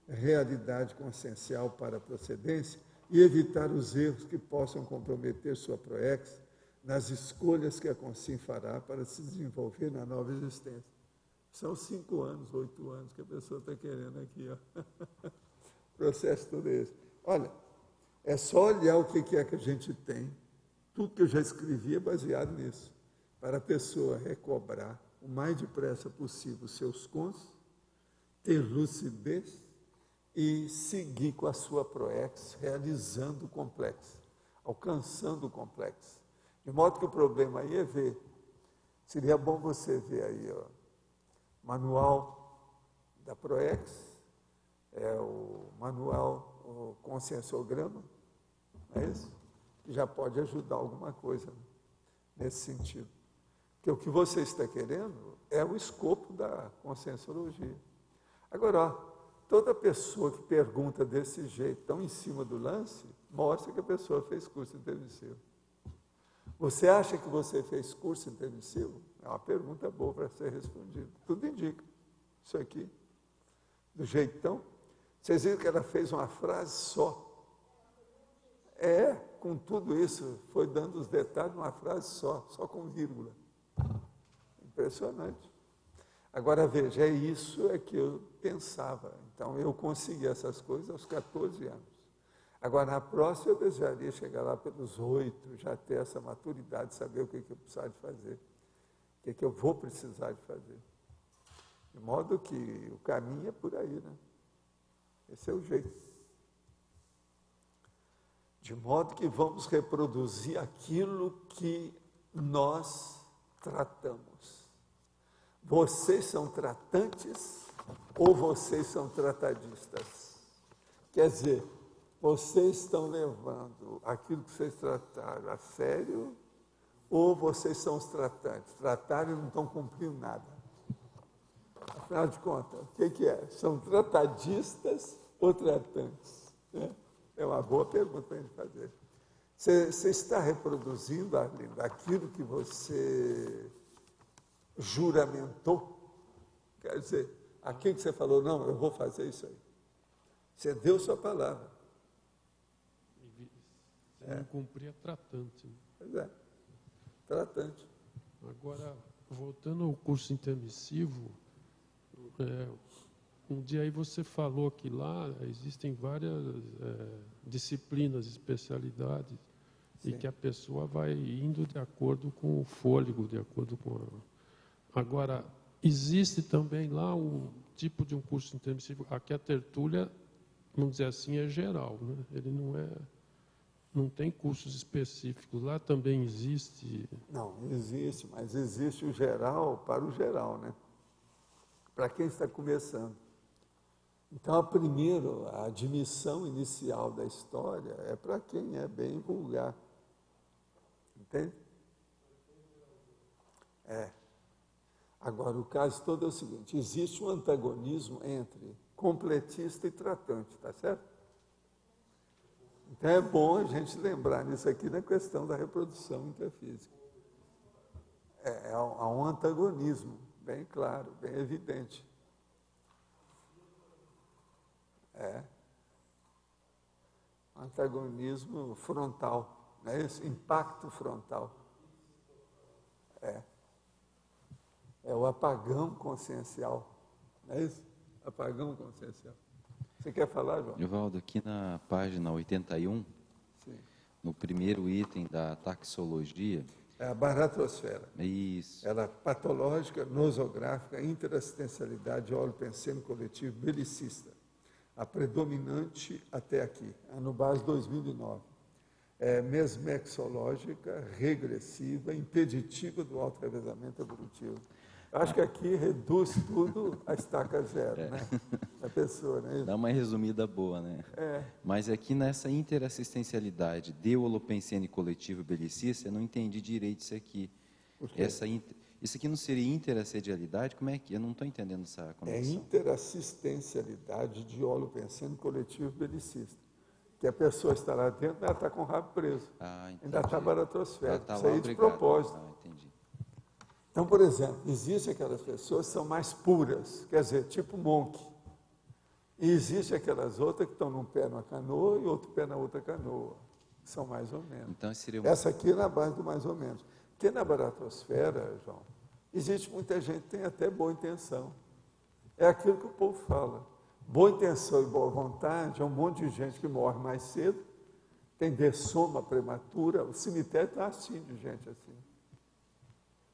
realidade consciencial para a procedência e evitar os erros que possam comprometer sua proex nas escolhas que a consim fará para se desenvolver na nova existência. São 5 anos, 8 anos que a pessoa está querendo aqui, ó. O processo todo esse. Olha, é só olhar o que é que a gente tem. Tudo que eu já escrevi é baseado nisso, para a pessoa recobrar o mais depressa possível os seus cons, ter lucidez e seguir com a sua proex, realizando o complexo, alcançando o complexo. De modo que o problema aí é ver. Seria bom você ver aí, ó, manual da proex, o manual, o conscienciograma, não é isso? Que já pode ajudar alguma coisa nesse sentido. Porque o que você está querendo é o escopo da conscienciologia. Agora, ó, toda pessoa que pergunta desse jeito, tão em cima do lance, mostra que a pessoa fez curso intermissivo. Você acha que você fez curso intermissivo? É uma pergunta boa para ser respondida. Tudo indica. Isso aqui, do jeitão. Vocês viram que ela fez uma frase só. Com tudo isso, foi dando os detalhes numa frase só com vírgula. Impressionante. Agora, veja, isso é que eu pensava. Então, eu consegui essas coisas aos 14 anos. Agora, na próxima, eu desejaria chegar lá pelos 8, já ter essa maturidade, saber o que eu precisava de fazer, o que eu vou precisar de fazer. De modo que o caminho é por aí, né? Esse é o jeito. De modo que vamos reproduzir aquilo que nós tratamos. Vocês são tratantes ou vocês são tratadistas? Quer dizer, vocês estão levando aquilo que vocês trataram a sério ou vocês são os tratantes? Trataram e não estão cumprindo nada. Afinal de contas, o que é? São tratadistas ou tratantes? É uma boa pergunta para a gente fazer. Você está reproduzindo, Arlindo, aquilo que você juramentou? Quer dizer, aquilo que você falou, não, eu vou fazer isso aí. Você deu sua palavra. Se não cumprir, é tratante. Pois é, tratante. Agora, voltando ao curso intermissivo, um dia aí você falou que lá existem várias disciplinas, especialidades, e que a pessoa vai indo de acordo com o fôlego, de acordo com a... Agora, existe também lá um tipo de um curso intermissivo, aqui a tertúlia, vamos dizer assim, é geral, né? Ele não tem cursos específicos. Lá também existe... Não, existe, mas existe o geral para o geral, né? Para quem está começando. Então, a admissão inicial da história é para quem é bem vulgar. Entende? Agora, o caso todo é o seguinte, existe um antagonismo entre completista e tratante, tá certo? Então, é bom a gente lembrar nisso aqui na questão da reprodução intrafísica. Há um antagonismo bem claro, bem evidente. Antagonismo frontal, não é esse? Impacto frontal. É o apagão consciencial, não é isso? Apagão consciencial. Você quer falar, João? Evaldo, aqui na página 81, Sim. no primeiro item da taxologia... É a baratrosfera. Isso. Ela é patológica, nosográfica, interassistencialidade, óleo-pensêmico coletivo, belicista. A predominante até aqui, ano base 2009. Mesmexológica, regressiva, impeditiva do auto-revezamento evolutivo. Acho que aqui reduz tudo a estaca zero, né? A pessoa, né? Dá uma resumida boa, né? Mas aqui nessa interassistencialidade de holopensene coletivo belicista, eu não entendi direito isso aqui. Por quê? Isso aqui não seria interassedialidade? Como é que? Eu não estou entendendo essa conexão. É interassistencialidade de holopensene coletivo belicista. Que a pessoa está lá dentro, ela está com o rabo preso. Ainda está baratrosférico. Tá Isso aí de propósito. Entendi. Então, por exemplo, existem aquelas pessoas que são mais puras, quer dizer, tipo monk. E existem aquelas outras que estão num pé numa canoa e outro pé na outra canoa. São mais ou menos. Então, seria Essa aqui é na base do mais ou menos. Porque na baratrosfera, João, existe muita gente que tem até boa intenção. É aquilo que o povo fala. Boa intenção e boa vontade, é um monte de gente que morre mais cedo, tem dessoma prematura, o cemitério está assim de gente assim.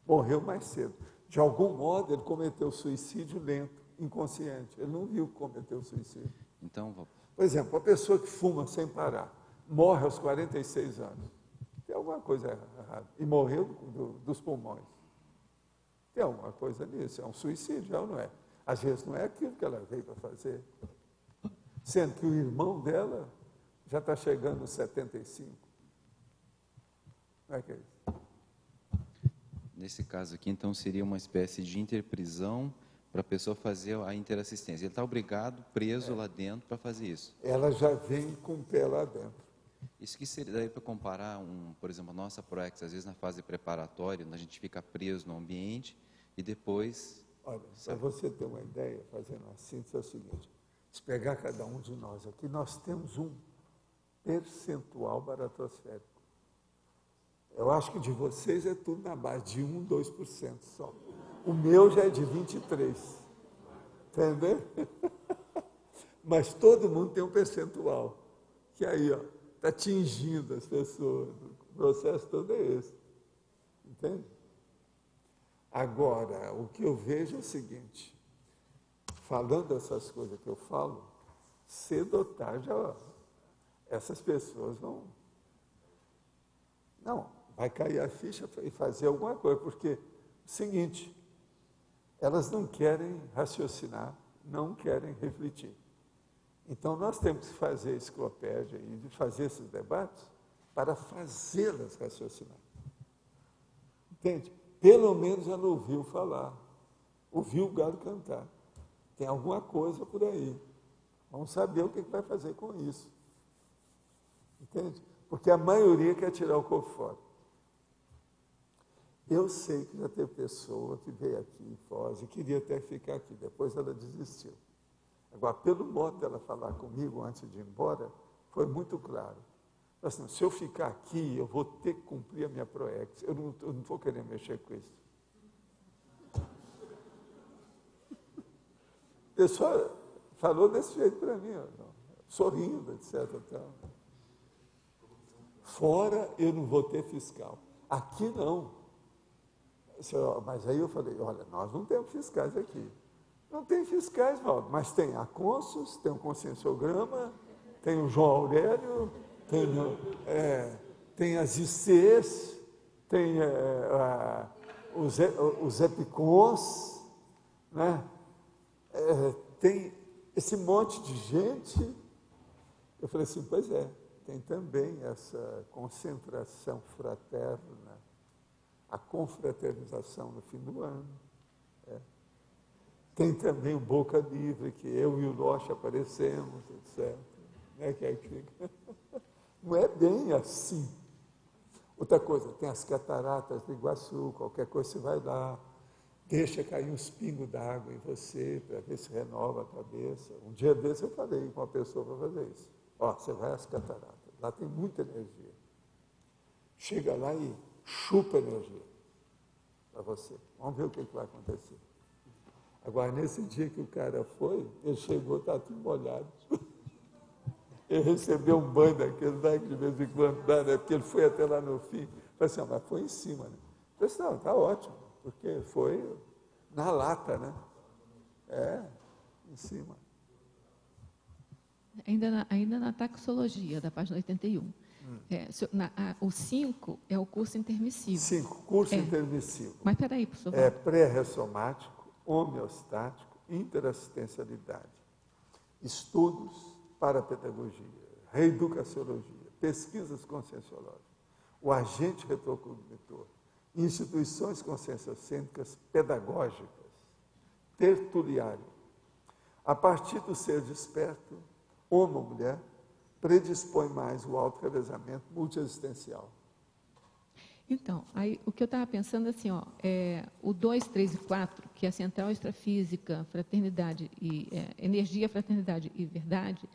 Morreu mais cedo. De algum modo, ele cometeu suicídio lento, inconsciente. Ele não viu que cometeu suicídio. Então, por exemplo, a pessoa que fuma sem parar, morre aos 46 anos. Tem alguma coisa errada. E morreu dos pulmões. Tem alguma coisa nisso. É um suicídio, já não é? Às vezes não é aquilo que ela veio para fazer. Sendo que o irmão dela já está chegando aos 75. Como é que é isso? nesse caso aqui, então, seria uma espécie de interprisão para a pessoa fazer a interassistência. Ele está obrigado, preso lá dentro para fazer isso. Ela já vem com o pé lá dentro. Isso que seria daí para comparar, por exemplo, a nossa ProEx, às vezes na fase preparatória, a gente fica preso no ambiente e depois... Olha, para você ter uma ideia, fazendo uma síntese, é o seguinte, se pegar cada um de nós aqui, nós temos um percentual baratrosférico. Eu acho que de vocês é tudo na base de 1, 2% só. O meu já é de 23%. Entendeu? Mas todo mundo tem um percentual. Que aí, ó, está atingindo as pessoas. O processo todo é esse. Entende? Agora, o que eu vejo é o seguinte, falando essas coisas que eu falo, cedo ou tarde, ó, essas pessoas vão... Não, vai cair a ficha e fazer alguma coisa, porque, o seguinte, elas não querem raciocinar, não querem refletir. Então, nós temos que fazer a enciclopédia e fazer esses debates para fazê-las raciocinar. Entende? Pelo menos ela ouviu falar, ouviu o galo cantar. Tem alguma coisa por aí. Vamos saber o que vai fazer com isso. Entende? Porque a maioria quer tirar o corpo fora. Eu sei que já teve pessoa que veio aqui em Foz e queria até ficar aqui, depois ela desistiu. Agora, pelo modo dela falar comigo antes de ir embora, foi muito claro. Assim, se eu ficar aqui, eu vou ter que cumprir a minha PROEX. Eu não vou querer mexer com isso. A pessoa falou desse jeito para mim, sorrindo, etc. Fora, eu não vou ter fiscal. Aqui não. Mas aí eu falei, olha, nós não temos fiscais aqui. Não tem fiscais, Valdo, mas tem a Consus, tem o Conscienciograma, tem o João Aurélio, tem as ICs, tem os EPICONs, né? Tem esse monte de gente. Eu falei assim, pois é, tem também essa concentração fraterna, a confraternização no fim do ano. Tem também o Boca Livre, que eu e o Loche aparecemos, etc. Não é bem assim. Outra coisa, tem as cataratas do Iguaçu, qualquer coisa você vai lá, deixa cair uns pingos d'água em você, para ver se renova a cabeça. Um dia desse eu falei com uma pessoa para fazer isso. Você vai às cataratas, lá tem muita energia. Chega lá e chupa energia para você. Vamos ver o que vai acontecer. Agora, nesse dia que o cara foi, ele chegou, estava tudo molhado. Ele recebeu um banho daquele, né, que de vez em quando dá, né, porque ele foi até lá no fim. Eu falei assim, mas foi em cima, né? Eu falei assim, não, está ótimo, porque foi na lata, né? Em cima. Ainda na taxologia, da página 81. O 5 é o curso intermissivo. 5, curso intermissivo. Mas espera aí, professor. Pré-ressomático, homeostático, interassistencialidade, estudos para pedagogia, reeducaciologia, pesquisas conscienciológicas, o agente retrocognitor, instituições conscienciocêntricas pedagógicas, tertuliário. A partir do ser desperto, homem ou mulher, predispõe mais o autorrevezamento multiexistencial. Então, aí, o que eu estava pensando assim, o 2, 3 e 4, que é a central extrafísica, fraternidade e energia, fraternidade e verdade,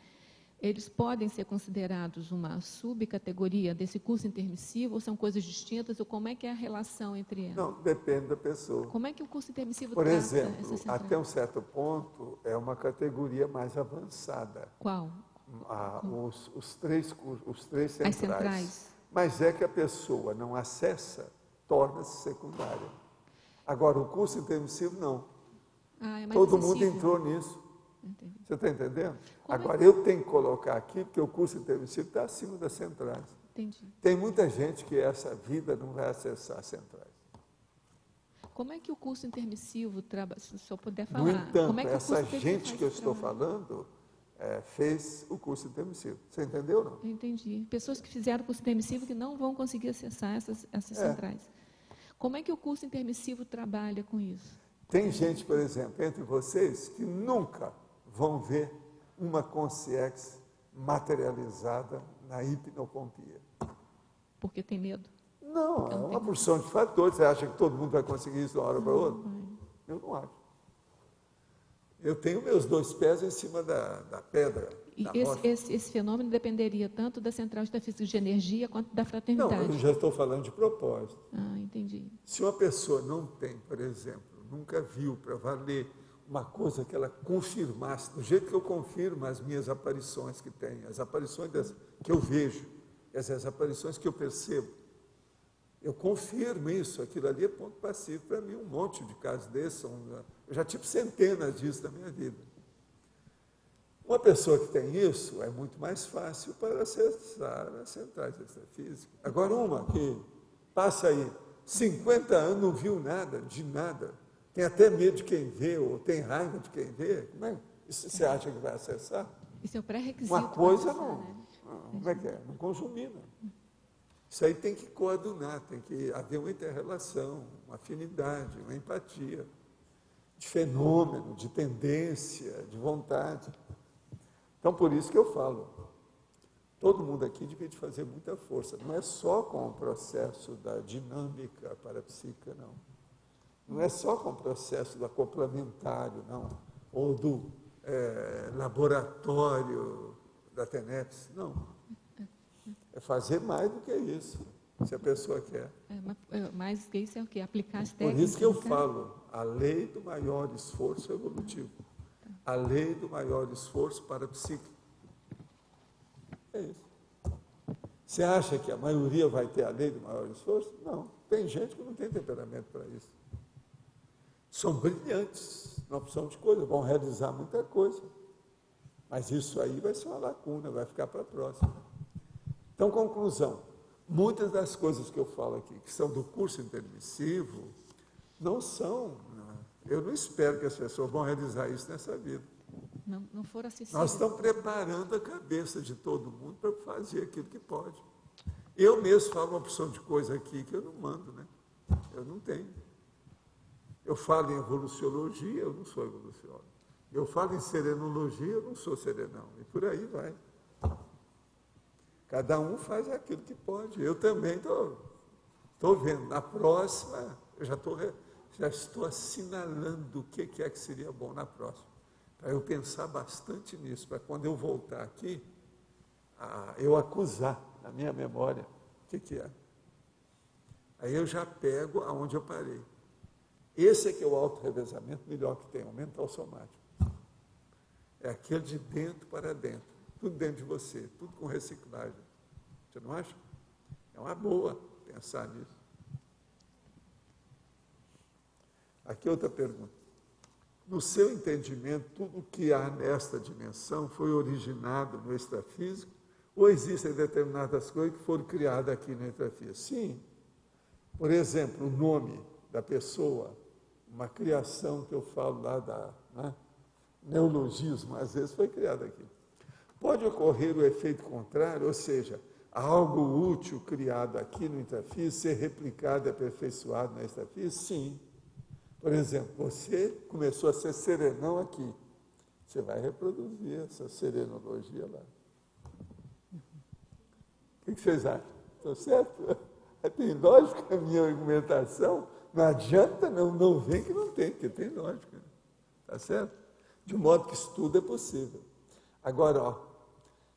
eles podem ser considerados uma subcategoria desse curso intermissivo, ou são coisas distintas, ou como é que é a relação entre elas? Não, depende da pessoa. Como é que o curso intermissivo Por trata exemplo, essa central? até um certo ponto, é uma categoria mais avançada. Qual? Os três centrais. As centrais. Mas é que a pessoa não acessa, torna-se secundária. Agora, o curso intermissivo, não. Todo mundo entrou nisso. Entendi. Você está entendendo? Agora, eu tenho que colocar aqui, porque o curso intermissivo está acima das centrais. Entendi. Tem muita gente que essa vida não vai acessar as centrais. Como é que o curso intermissivo trabalha? Se o senhor puder falar. No entanto, como é que essa gente que eu estou falando fez o curso intermissivo. Você entendeu, não? Eu entendi. Pessoas que fizeram o curso intermissivo que não vão conseguir acessar essas centrais. Como é que o curso intermissivo trabalha com isso? Tem gente, por exemplo, entre vocês, que nunca vão ver uma consciência materializada na hipnopompia. Porque tem medo? Não, é uma porção de fatores. Você acha que todo mundo vai conseguir isso de uma hora para outra? Eu não acho. Eu tenho meus 2 pés em cima da pedra. E esse fenômeno dependeria tanto da central extrafísica de energia quanto da fraternidade? Não, eu já estou falando de propósito. Entendi. Se uma pessoa não tem, por exemplo, nunca viu para valer uma coisa que ela confirmasse, do jeito que eu confirmo as minhas aparições que tenho, as aparições que eu vejo, essas aparições que eu percebo, eu confirmo isso, aquilo ali é ponto passivo. Para mim, um monte de casos desses, eu já tive centenas disso na minha vida. Uma pessoa que tem isso, é muito mais fácil para acessar as centrais extrafísicas. Agora, uma que passa aí 50 anos, não viu nada, de nada, tem até medo de quem vê, ou tem raiva de quem vê, como é? Isso você acha que vai acessar? Isso é o pré-requisito. Uma coisa não, como é que é? Não consumir, não. Isso aí tem que coadunar, tem que haver uma inter-relação, uma afinidade, uma empatia, de fenômeno, de tendência, de vontade. Então, por isso que eu falo, todo mundo aqui divide fazer muita força. Não é só com o processo da dinâmica parapsíquica, não. Não é só com o processo do acoplamentário, não. Ou laboratório da TENEPS. Não. É fazer mais do que isso, se a pessoa quer. Mais que isso é o quê? Aplicar as Por técnicas. isso que eu falo, a lei do maior esforço evolutivo. A lei do maior esforço para a psique. É isso. Você acha que a maioria vai ter a lei do maior esforço? Não. Tem gente que não tem temperamento para isso. São brilhantes na opção de coisa, vão realizar muita coisa. Mas isso aí vai ser uma lacuna, vai ficar para a próxima. Então, conclusão. Muitas das coisas que eu falo aqui, que são do curso intermissivo, não são. Eu não espero que as pessoas vão realizar isso nessa vida. Não for acessível. Nós estamos preparando a cabeça de todo mundo para fazer aquilo que pode. Eu mesmo falo uma opção de coisa aqui que eu não mando, né? Eu não tenho. Eu falo em evoluciologia, eu não sou evoluciólogo. Eu falo em serenologia, eu não sou serenão. E por aí vai. Cada um faz aquilo que pode. Eu também estou vendo. Na próxima, eu já estou assinalando o que é que seria bom na próxima. Para eu pensar bastante nisso, para quando eu voltar aqui, eu acusar na minha memória o que é. Aí eu já pego aonde eu parei. Esse é que é o auto-revezamento melhor que tem, o mental somático. É aquele de dentro para dentro, tudo dentro de você, tudo com reciclagem. Você não acha? É uma boa pensar nisso. Aqui outra pergunta. No seu entendimento, tudo o que há nesta dimensão foi originado no extrafísico ou existem determinadas coisas que foram criadas aqui no intrafísico? Sim. Por exemplo, o nome da pessoa, uma criação que eu falo lá neologismo, às vezes foi criado aqui. Pode ocorrer o efeito contrário, ou seja, algo útil criado aqui no intrafísico ser replicado e aperfeiçoado na extrafísica? Sim. Por exemplo, você começou a ser serenão aqui. Você vai reproduzir essa serenologia lá. O que vocês acham? Estou certo? Tem lógica a minha argumentação? Não adianta não vem que não tem, porque tem lógica. Está certo? De modo que isso tudo é possível. Agora,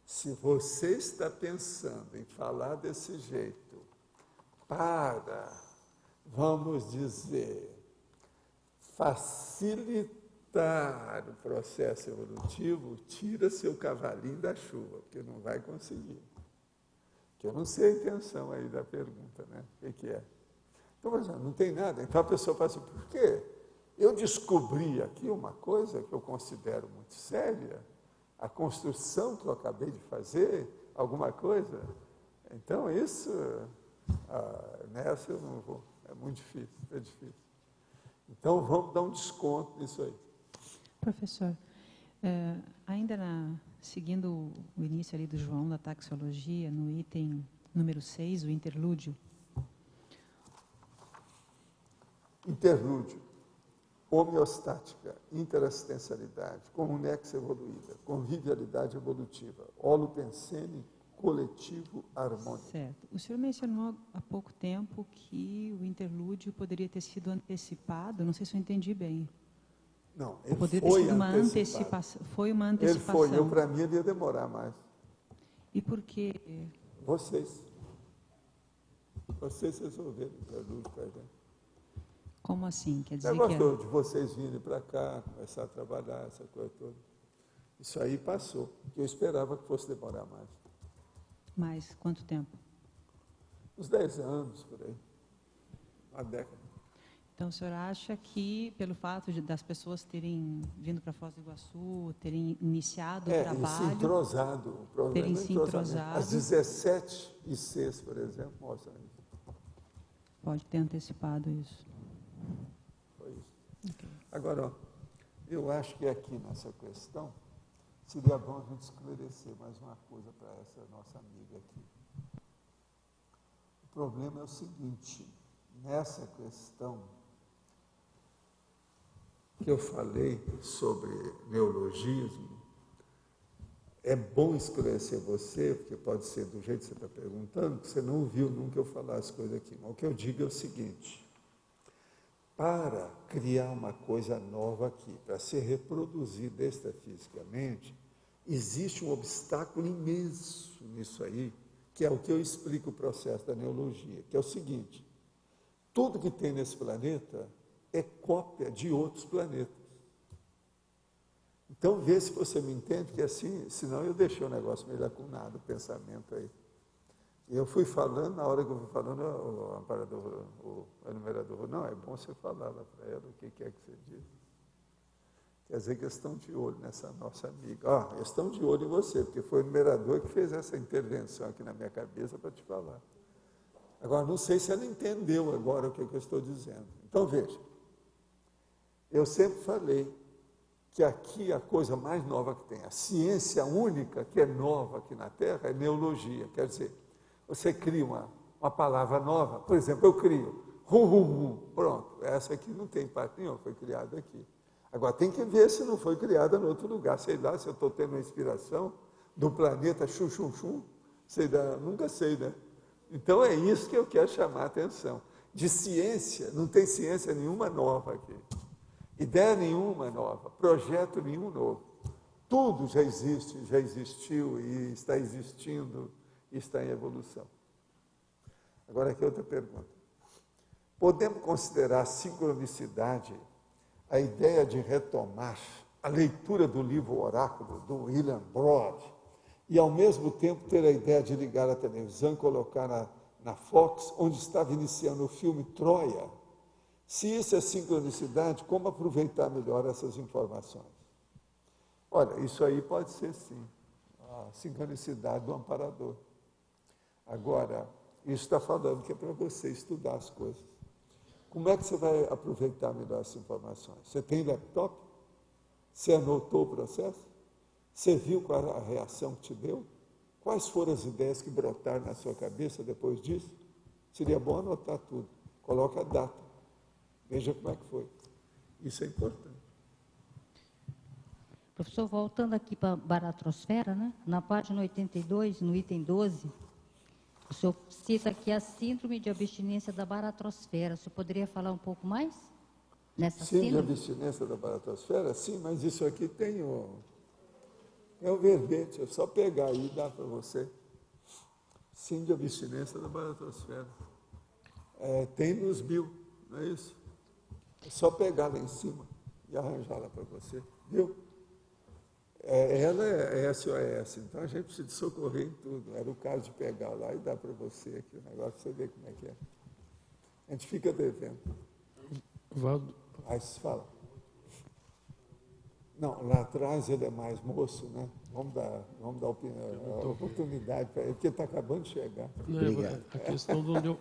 se você está pensando em falar desse jeito para, vamos dizer, facilitar o processo evolutivo, tira seu cavalinho da chuva, porque não vai conseguir. Que eu não sei a intenção aí da pergunta, né? O que é? Então, por exemplo, não tem nada. Então a pessoa fala assim, por quê? Eu descobri aqui uma coisa que eu considero muito séria, a construção que eu acabei de fazer, alguma coisa. Então, isso, nessa eu não vou. É muito difícil, é difícil. Então, vamos dar um desconto nisso aí. Professor, ainda seguindo o início ali do João, da taxologia, no item número 6, o interlúdio. Interlúdio. Homeostática, interassistencialidade, comunex evoluída, convivialidade evolutiva, holopensene, coletivo harmônico. Certo. O senhor mencionou há pouco tempo que o interlúdio poderia ter sido antecipado, não sei se eu entendi bem. Não, ele poderia foi ter sido antecipado. Foi uma antecipação. Ele foi, para mim ele ia demorar mais. E por quê? Vocês resolveram o interlúdio para a gente. Como assim? Quer dizer Negócio de vocês virem para cá, começar a trabalhar, essa coisa toda. Isso aí passou, que eu esperava que fosse demorar mais. Mas quanto tempo? Uns 10 anos, por aí. Uma década. Então, o senhor acha que, pelo fato das pessoas terem vindo para Foz do Iguaçu, terem iniciado o trabalho... se entrosado. O problema terem se entrosado. As 17 ICs, por exemplo, mostram isso. Pode ter antecipado isso. Foi isso. Okay. Agora, eu acho que aqui nessa questão, seria bom a gente esclarecer mais uma coisa para essa nossa amiga aqui. O problema é o seguinte, nessa questão que eu falei sobre neologismo, é bom esclarecer você, porque pode ser do jeito que você está perguntando, que você não ouviu nunca eu falar as coisas aqui. Mas o que eu digo é o seguinte, para criar uma coisa nova aqui, para ser reproduzida extrafisicamente, existe um obstáculo imenso nisso aí, que é o que eu explico o processo da neologia, que é o seguinte: tudo que tem nesse planeta é cópia de outros planetas. Então, vê se você me entende, que assim, senão eu deixei o negócio meio lacunado, o pensamento aí. E eu fui falando, na hora que eu fui falando, o enumerador, não, é bom você falar lá para ela o que é que você diz. Quer dizer que eles estão de olho nessa nossa amiga. Eles estão de olho em você, porque foi o enumerador que fez essa intervenção aqui na minha cabeça para te falar. Agora, não sei se ela entendeu agora o que eu estou dizendo. Então, veja, eu sempre falei que aqui a coisa mais nova que tem, a ciência única que é nova aqui na Terra é neologia, quer dizer, você cria uma palavra nova, por exemplo, eu crio pronto, essa aqui não tem parte nenhuma, foi criada aqui. Agora tem que ver se não foi criada em outro lugar, sei lá, se eu estou tendo uma inspiração do planeta chum, sei lá, nunca sei, né? Então é isso que eu quero chamar a atenção. De ciência, não tem ciência nenhuma nova aqui, ideia nenhuma nova, projeto nenhum novo. Tudo já existe, já existiu e está existindo, está em evolução. Agora aqui outra pergunta. Podemos considerar a sincronicidade a ideia de retomar a leitura do livro Oráculo, do William Broad, e ao mesmo tempo ter a ideia de ligar a televisão e colocar na Fox, onde estava iniciando o filme Troia? Se isso é sincronicidade, como aproveitar melhor essas informações? Olha, isso aí pode ser sim, a sincronicidade do amparador. Agora, isso está falando que é para você estudar as coisas. Como é que você vai aproveitar melhor essas informações? Você tem laptop? Você anotou o processo? Você viu qual a reação que te deu? Quais foram as ideias que brotaram na sua cabeça depois disso? Seria bom anotar tudo. Coloca a data. Veja como é que foi. Isso é importante. Professor, voltando aqui para a baratrosfera, né? Na página 82, no item 12, o senhor cita aqui a síndrome de abstinência da baratrosfera. O senhor poderia falar um pouco mais nessa síndrome? Síndrome de abstinência da baratrosfera? Sim, mas isso aqui tem o verbete, é só pegar aí e dar para você. Síndrome de abstinência da baratrosfera. Tem nos bio, não é isso? É só pegar lá em cima e arranjar lá para você, viu? Ela é SOS, então a gente precisa socorrer em tudo. Era o caso de pegar lá e dar para você aqui o negócio, para você ver como é que é. A gente fica devendo. Aí se fala. Não, lá atrás ele é mais moço, né? Vamos dar a oportunidade para ele, porque ele está acabando de chegar. Obrigado. A questão do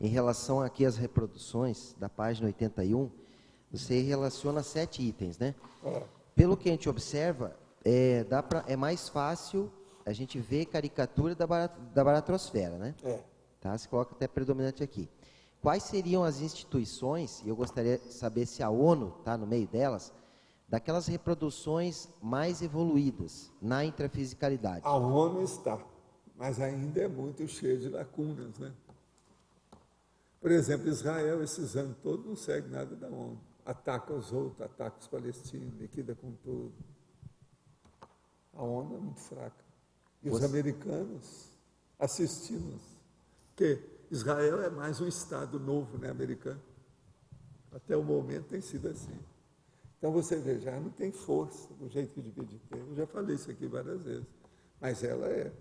Em relação aqui às reproduções da página 81, você relaciona 7 itens, né? Pelo que a gente observa, é mais fácil a gente ver caricatura da baratrosfera, né? Tá? Se coloca até predominante aqui. Quais seriam as instituições, e eu gostaria de saber se a ONU está no meio delas, daquelas reproduções mais evoluídas na intrafisicalidade? A ONU está, mas ainda é muito cheio de lacunas, né? Por exemplo, Israel, esses anos todos, não segue nada da ONU. Ataca os outros, ataca os palestinos, liquida com tudo. A ONU é muito fraca. E os americanos assistindo. Porque Israel é mais um Estado novo, né, americano? Até o momento tem sido assim. Então você vê, já não tem força do jeito que devia de ter. Eu já falei isso aqui várias vezes. Mas ela é.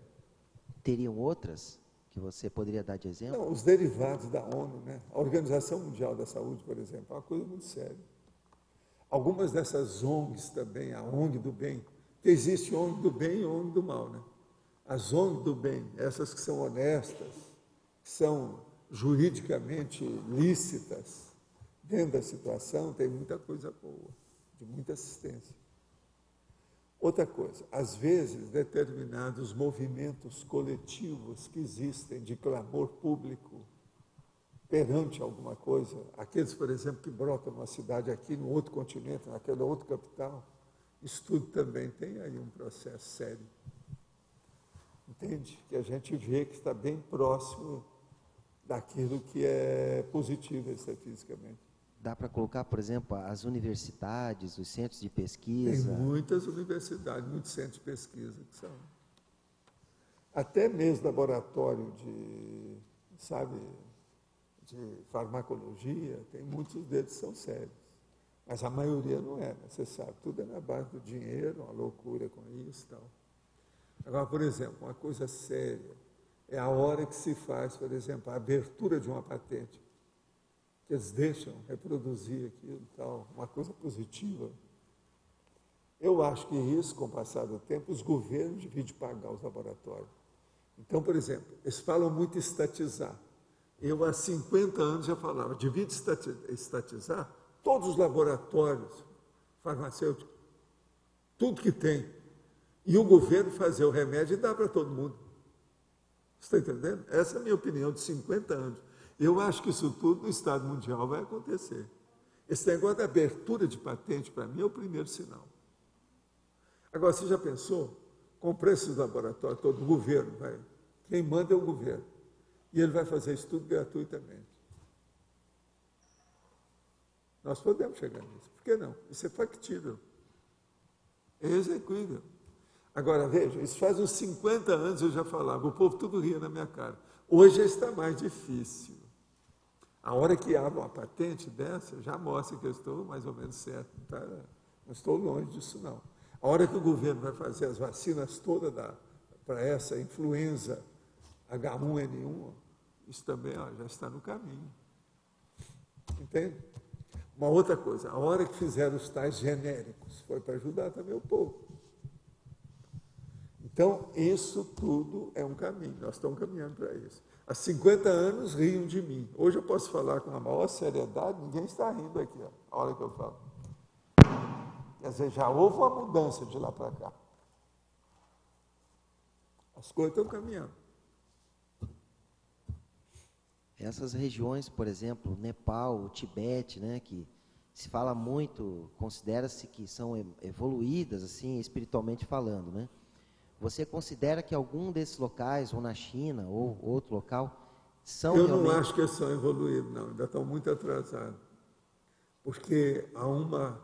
Teriam outras que você poderia dar de exemplo? Não, os derivados da ONU, né? A Organização Mundial da Saúde, por exemplo, é uma coisa muito séria. Algumas dessas ONGs também, a ONG do bem, que existe ONG do bem e ONG do mal, né? As ONGs do bem, essas que são honestas, que são juridicamente lícitas dentro da situação, tem muita coisa boa, de muita assistência. Outra coisa, às vezes, determinados movimentos coletivos que existem de clamor público perante alguma coisa, aqueles, por exemplo, que brotam numa cidade aqui, no outro continente, naquela outra capital, isso tudo também tem aí um processo sério. Entende? Que a gente vê que está bem próximo daquilo que é positivo extrafisicamente. Dá para colocar, por exemplo, as universidades, os centros de pesquisa? Tem muitas universidades, muitos centros de pesquisa que são. Até mesmo laboratório de, sabe, de farmacologia, tem muitos deles que são sérios. Mas a maioria não é, né? Você sabe, tudo é na base do dinheiro, uma loucura com isso e tal. Agora, por exemplo, uma coisa séria é a hora que se faz, por exemplo, a abertura de uma patente. Que eles deixam reproduzir aquilo e tal, uma coisa positiva. Eu acho que isso, com o passar do tempo, os governos deviam de pagar os laboratórios. Então, por exemplo, eles falam muito em estatizar. Eu, há 50 anos, já falava, devia estatizar todos os laboratórios farmacêuticos, tudo que tem. E o governo fazer o remédio e dar para todo mundo. Você está entendendo? Essa é a minha opinião de 50 anos. Eu acho que isso tudo no Estado Mundial vai acontecer. Esse negócio da abertura de patente, para mim, é o primeiro sinal. Agora, você já pensou? Com o preço do laboratório, todo o governo vai. Quem manda é o governo. E ele vai fazer isso tudo gratuitamente. Nós podemos chegar nisso. Por que não? Isso é factível. É execuível. Agora, veja, isso faz uns 50 anos eu já falava, o povo tudo ria na minha cara. Hoje está mais difícil. A hora que abre uma patente dessa, já mostra que eu estou mais ou menos certo. Tá? Não estou longe disso, não. A hora que o governo vai fazer as vacinas todas para essa influenza H1N1, isso também já está no caminho. Entende? Uma outra coisa, a hora que fizeram os tais genéricos, foi para ajudar também o povo. Então, isso tudo é um caminho, nós estamos caminhando para isso. Há 50 anos riam de mim. Hoje eu posso falar com a maior seriedade, ninguém está rindo aqui, ó, a hora que eu falo. Quer dizer, já houve uma mudança de lá para cá. As coisas estão caminhando. Essas regiões, por exemplo, o Nepal, o Tibete, né, que se fala muito, considera-se que são evoluídas, assim, espiritualmente falando, né? Você considera que algum desses locais, ou na China, ou outro local, são Eu realmente... não acho que eles são evoluídos, não. Ainda estão muito atrasados. Porque há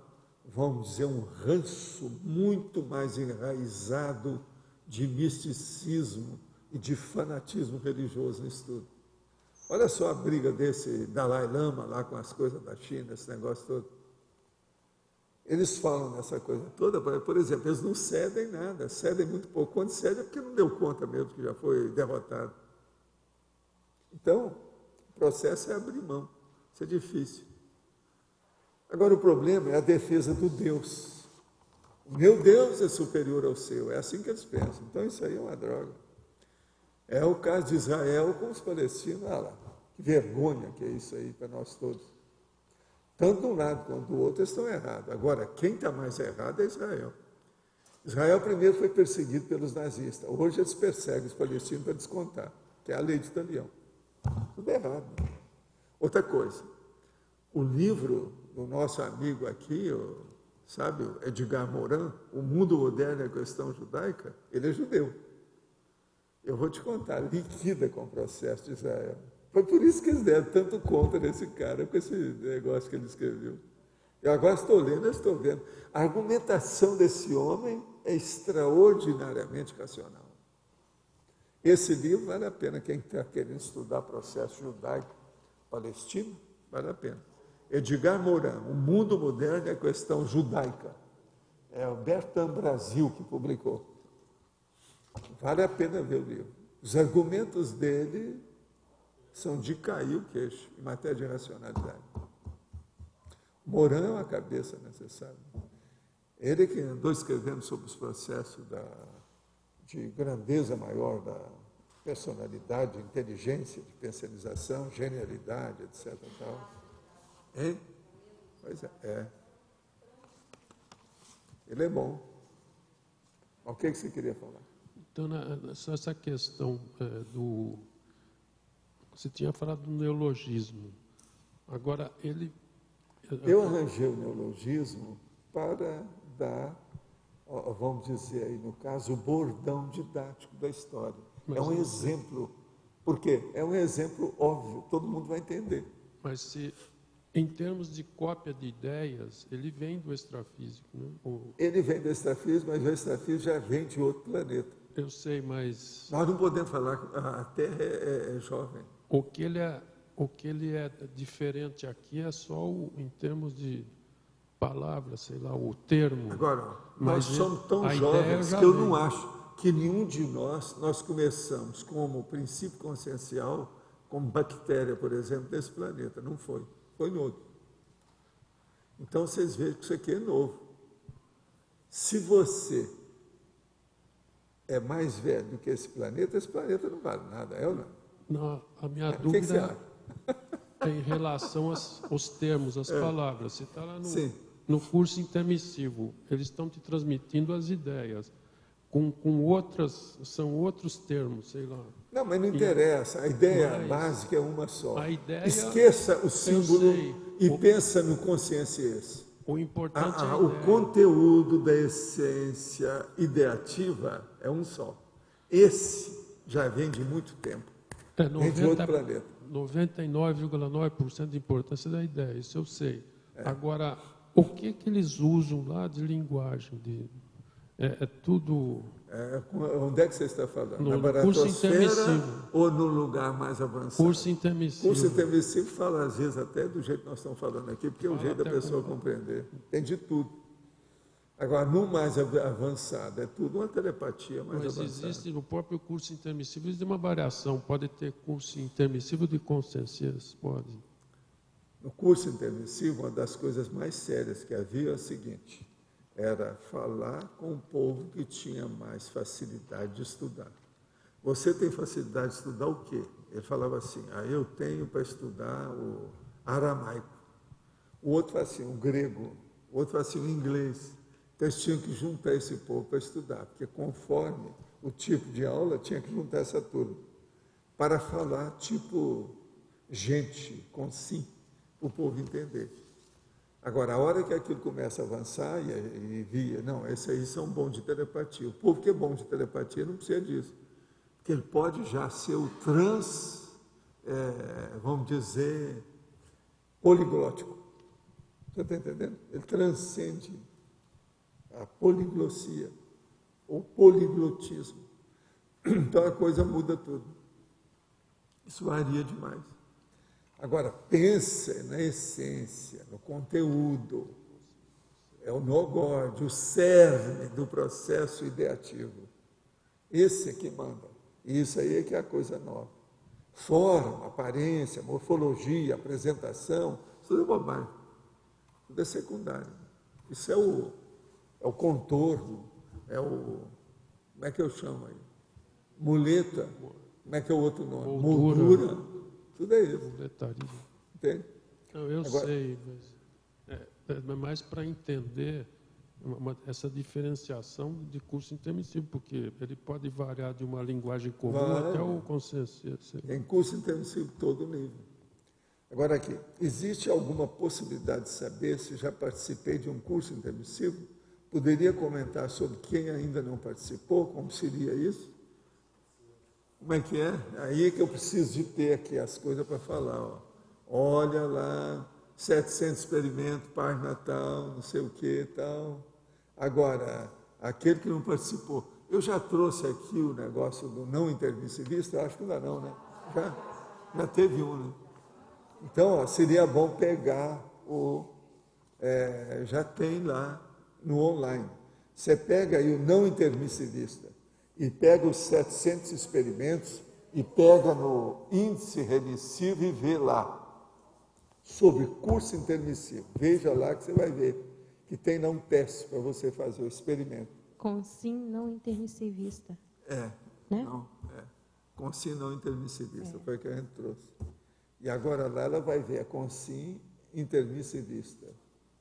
vamos dizer, um ranço muito mais enraizado de misticismo e de fanatismo religioso nisso tudo. Olha só a briga desse Dalai Lama lá com as coisas da China, esse negócio todo. Eles falam nessa coisa toda, por exemplo, eles não cedem nada, cedem muito pouco. Quando cedem é porque não deu conta mesmo, que já foi derrotado. Então, o processo é abrir mão, isso é difícil. Agora, o problema é a defesa do Deus. O meu Deus é superior ao seu, é assim que eles pensam. Então, isso aí é uma droga. É o caso de Israel com os palestinos, olha lá, que vergonha que é isso aí para nós todos. Tanto de um lado quanto do outro, eles estão errados. Agora, quem está mais errado é Israel. Israel primeiro foi perseguido pelos nazistas. Hoje eles perseguem os palestinos para descontar, que é a lei de Italião. Tudo errado. Outra coisa, o livro do nosso amigo aqui, sabe, o Edgar Morin, O Mundo Moderno e a Questão Judaica, ele é judeu. Eu vou te contar, liquida com o processo de Israel. Foi por isso que eles deram tanto conta desse cara, com esse negócio que ele escreveu. Eu agora estou lendo, eu estou vendo. A argumentação desse homem é extraordinariamente racional. Esse livro vale a pena, quem está querendo estudar processo judaico-palestino, vale a pena. Edgar Morin, O Mundo Moderno e a Questão Judaica. É o Bertrand Brasil que publicou. Vale a pena ver o livro. Os argumentos dele são de cair o queixo em matéria de racionalidade. Morin é uma cabeça necessária. Ele que andou escrevendo sobre os processos de grandeza maior da personalidade, de inteligência, de pensionização, genialidade, etc. Tal. Hein? Pois é. Ele é bom. O que você queria falar? Então, essa questão do... Você tinha falado do neologismo. Agora, eu arranjei o neologismo para dar, vamos dizer aí, no caso, o bordão didático da história. É um exemplo Por quê? É um exemplo óbvio, todo mundo vai entender. Mas se, em termos de cópia de ideias, ele vem do extrafísico, né? Ele vem do extrafísico, mas o extrafísico já vem de outro planeta. Eu sei, mas... Nós não podemos falar que a Terra é jovem. O que ele é diferente aqui é só em termos de palavras, sei lá, o termo. Agora, mas nós somos tão jovens que eu não acho que nenhum de nós começamos como princípio consciencial, como bactéria, por exemplo, desse planeta. Não foi. Foi no outro. Então, vocês veem que isso aqui é novo. Se você é mais velho do que esse planeta não vale nada, é ou não? Não, a minha dúvida é em relação aos termos, às palavras. Você está lá no curso intermissivo, eles estão te transmitindo as ideias. Com outras, são outros termos, sei lá. Não, mas não interessa, a ideia básica é uma só. A ideia, esqueça o símbolo e pensa no consciência. O importante é o conteúdo da essência ideativa é um só. Esse já vem de muito tempo. Vem de outro planeta. 99,9% de importância da ideia, isso eu sei. Agora, o que eles usam lá de linguagem? É tudo... onde é que você está falando? No na baratosfera ou no lugar mais avançado? Curso intermissivo. Curso intermissivo fala, às vezes, até do jeito que nós estamos falando aqui, porque é o jeito da pessoa compreender. Tem de tudo. Agora, no mais avançado, é tudo uma telepatia mais avançada. Mas existe, no próprio curso intermissivo, existe uma variação. Pode ter curso intermissivo de consciências, pode. No curso intermissivo, uma das coisas mais sérias que havia é a seguinte: era falar com o povo que tinha mais facilidade de estudar. Você tem facilidade de estudar o quê? Ele falava assim, eu tenho para estudar o aramaico. O outro fala assim, o grego. O outro fala assim, o inglês. Então, eles tinham que juntar esse povo para estudar, porque conforme o tipo de aula, tinha que juntar essa turma para falar tipo gente, com sim, para o povo entender. Agora, a hora que aquilo começa a avançar e via, não, esses aí são bons de telepatia. O povo que é bom de telepatia não precisa disso, porque ele pode já ser o vamos dizer, poliglótico. Você está entendendo? Ele transcende a poliglossia, ou poliglotismo. Então, a coisa muda tudo. Isso varia demais. Agora, pensa na essência, no conteúdo. É o nogode, o cerne do processo ideativo. Esse é que manda. E isso aí é que é a coisa nova. Forma, aparência, morfologia, apresentação, tudo é bobagem. Tudo é secundário. Isso é o contorno, como é que eu chamo aí? Muleta, como é que é o outro nome? Moldura. Tudo é isso. Entende? Não, eu sei, mas é mais para entender essa diferenciação de curso intermissivo, porque ele pode variar de uma linguagem comum até o consciência. Em curso intermissivo, todo nível. Agora aqui, existe alguma possibilidade de saber se já participei de um curso intermissivo? Poderia comentar sobre quem ainda não participou, como seria isso? Como é que é? Aí é que eu preciso de ter aqui as coisas para falar. Olha lá, 700 experimentos, página tal, não sei o que tal. Agora, aquele que não participou. Eu já trouxe aqui o negócio do não intermissivista, eu acho que ainda não, né? Já teve um, né? Então, seria bom pegar já tem lá no online. Você pega aí o não intermissivista e pega os 700 experimentos e pega no índice remissivo e vê lá, sobre curso intermissivo. Veja lá que você vai ver que tem lá um teste para você fazer o experimento. Com sim não intermissivista. Né? Com sim não intermissivista, foi o que a gente trouxe. E agora lá ela vai ver a com sim intermissivista,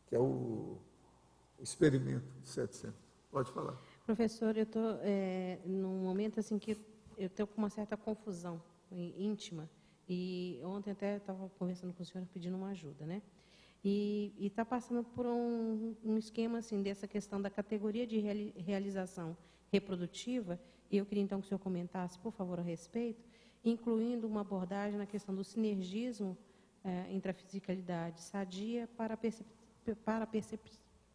que é o experimento de 700. Pode falar. Professor, eu estou num momento assim que eu estou com uma certa confusão íntima. E ontem até estava conversando com o senhor pedindo uma ajuda, né? E está passando por um esquema assim dessa questão da categoria de realização reprodutiva. E eu queria então que o senhor comentasse, por favor, a respeito. incluindo uma abordagem na questão do sinergismo entre a fisicalidade sadia para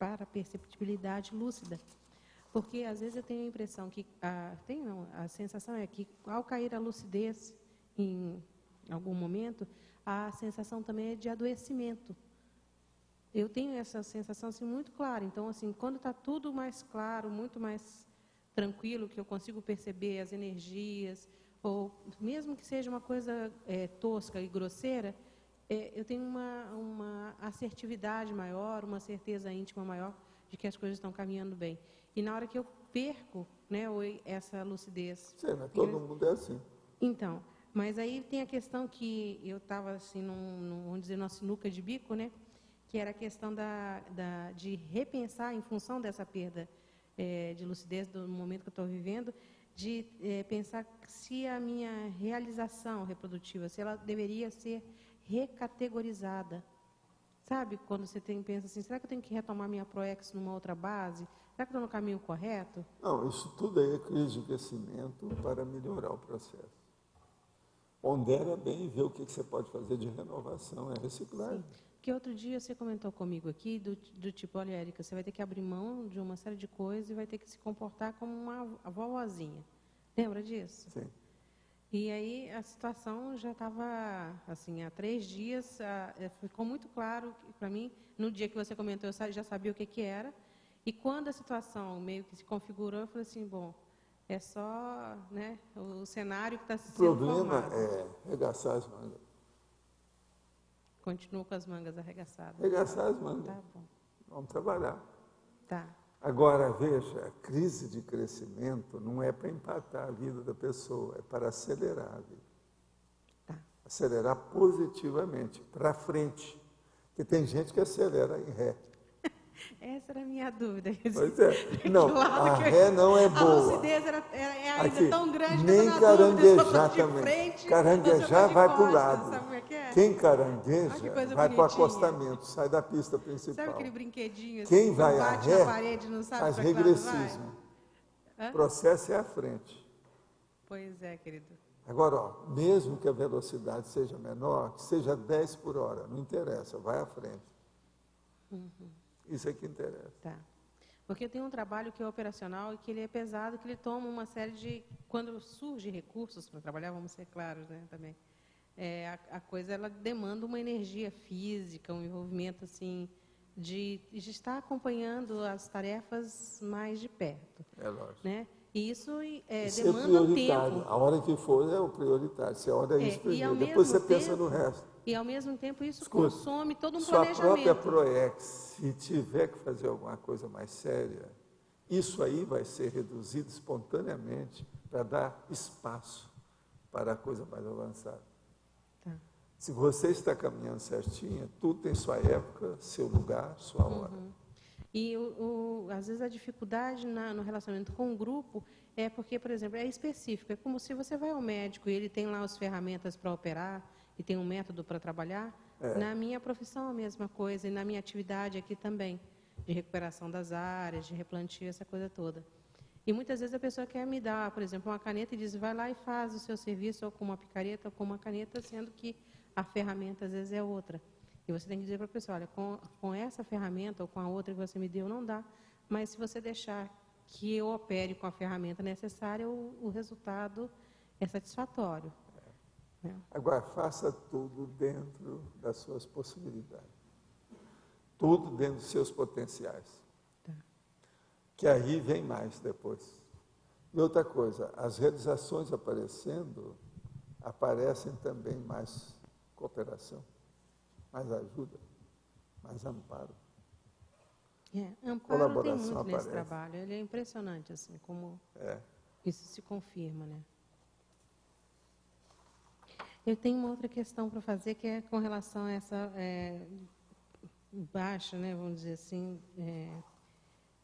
a perceptibilidade lúcida. Porque, às vezes, eu tenho a impressão que... a sensação é que, ao cair a lucidez em algum momento, a sensação também é de adoecimento. Eu tenho essa sensação assim, muito clara. Então, assim, quando está tudo mais claro, muito mais tranquilo, que eu consigo perceber as energias, ou mesmo que seja uma coisa tosca e grosseira, eu tenho uma assertividade maior, uma certeza íntima maior de que as coisas estão caminhando bem. E na hora que eu perco, né, essa lucidez... Sim, mas todo mundo é assim. Então, mas aí tem a questão que eu estava, assim, vamos dizer, numa sinuca de bico, né, que era a questão de repensar, em função dessa perda de lucidez do momento que eu estou vivendo, de pensar se a minha realização reprodutiva, se ela deveria ser recategorizada. Sabe, quando você pensa assim, será que eu tenho que retomar minha ProEx numa outra base? Será que eu estou no caminho correto? Não, isso tudo aí é crise de crescimento para melhorar o processo. Pondera bem e vê o que você pode fazer de renovação, é reciclagem. Sim. Que outro dia você comentou comigo aqui, do tipo, olha, Érica, você vai ter que abrir mão de uma série de coisas e vai ter que se comportar como uma vovozinha. Lembra disso? Sim. E aí a situação já estava, assim, há 3 dias, ficou muito claro para mim, no dia que você comentou, eu já sabia o que era, e quando a situação meio que se configurou, eu falei assim, bom, é só, né, o cenário que está se sendo formado. O problema é arregaçar as mangas. Continuo com as mangas arregaçadas. Arregaçar as mangas. Tá bom. Vamos trabalhar. Tá. Agora, veja, a crise de crescimento não é para empatar a vida da pessoa, é para acelerar a vida. Tá. Acelerar positivamente, para frente. Porque tem gente que acelera em ré. Essa era a minha dúvida. Pois é. Não, a ré não é boa. A lucidez é ainda aqui, tão grande que nem eu tô na caranguejar dúvida, também. frente, Caranguejar vai para o lado. sabe como é que é? Quem carangueja vai para o bonitinha. acostamento, sai da pista principal. Sabe aquele brinquedinho assim, Quem que vai a bate ré na parede, não sabe faz pra que lado regressismo. vai? O processo é à frente. Pois é, querido. Agora, ó, mesmo que a velocidade seja menor, que seja 10 por hora, não interessa, vai à frente. Uhum. Isso é que interessa. Tá. Porque eu tenho um trabalho que é operacional e que ele é pesado, que ele toma uma série de... Quando surge recursos para trabalhar, vamos ser claros, né, também. A coisa, ela demanda uma energia física, um envolvimento, assim, de estar acompanhando as tarefas mais de perto. É lógico. Né? E isso demanda um tempo. A hora que for é o prioritário. Você olha isso primeiro, depois você pensa no resto. E, ao mesmo tempo, isso Escuta, consome todo um sua planejamento. própria ProEx, se tiver que fazer alguma coisa mais séria, isso aí vai ser reduzido espontaneamente para dar espaço para a coisa mais avançada. Tá. Se você está caminhando certinho, tudo tem sua época, seu lugar, sua hora. Uhum. E, às vezes, a dificuldade no relacionamento com o grupo é porque, por exemplo, é específico. É como se você vai ao médico e ele tem lá as ferramentas para operar e tem um método para trabalhar. Na minha profissão, a mesma coisa. E na minha atividade aqui também, de recuperação das áreas, de replantio, essa coisa toda. E, muitas vezes, a pessoa quer me dar, por exemplo, uma caneta e diz, vai lá e faz o seu serviço ou com uma picareta ou com uma caneta, sendo que a ferramenta, às vezes, é outra. E você tem que dizer para a pessoa, olha, com essa ferramenta ou com a outra que você me deu, não dá. Mas se você deixar que eu opere com a ferramenta necessária, o resultado é satisfatório. Agora, faça tudo dentro das suas possibilidades. Tudo dentro dos seus potenciais. Tá. Que aí vem mais depois. E outra coisa, as realizações aparecendo, aparecem também mais cooperação, mais ajuda, mais amparo. Amparo tem muito nesse trabalho. Ele é impressionante, assim, como isso se confirma, né? Eu tenho uma outra questão para fazer, que é com relação a essa baixa, né, vamos dizer assim,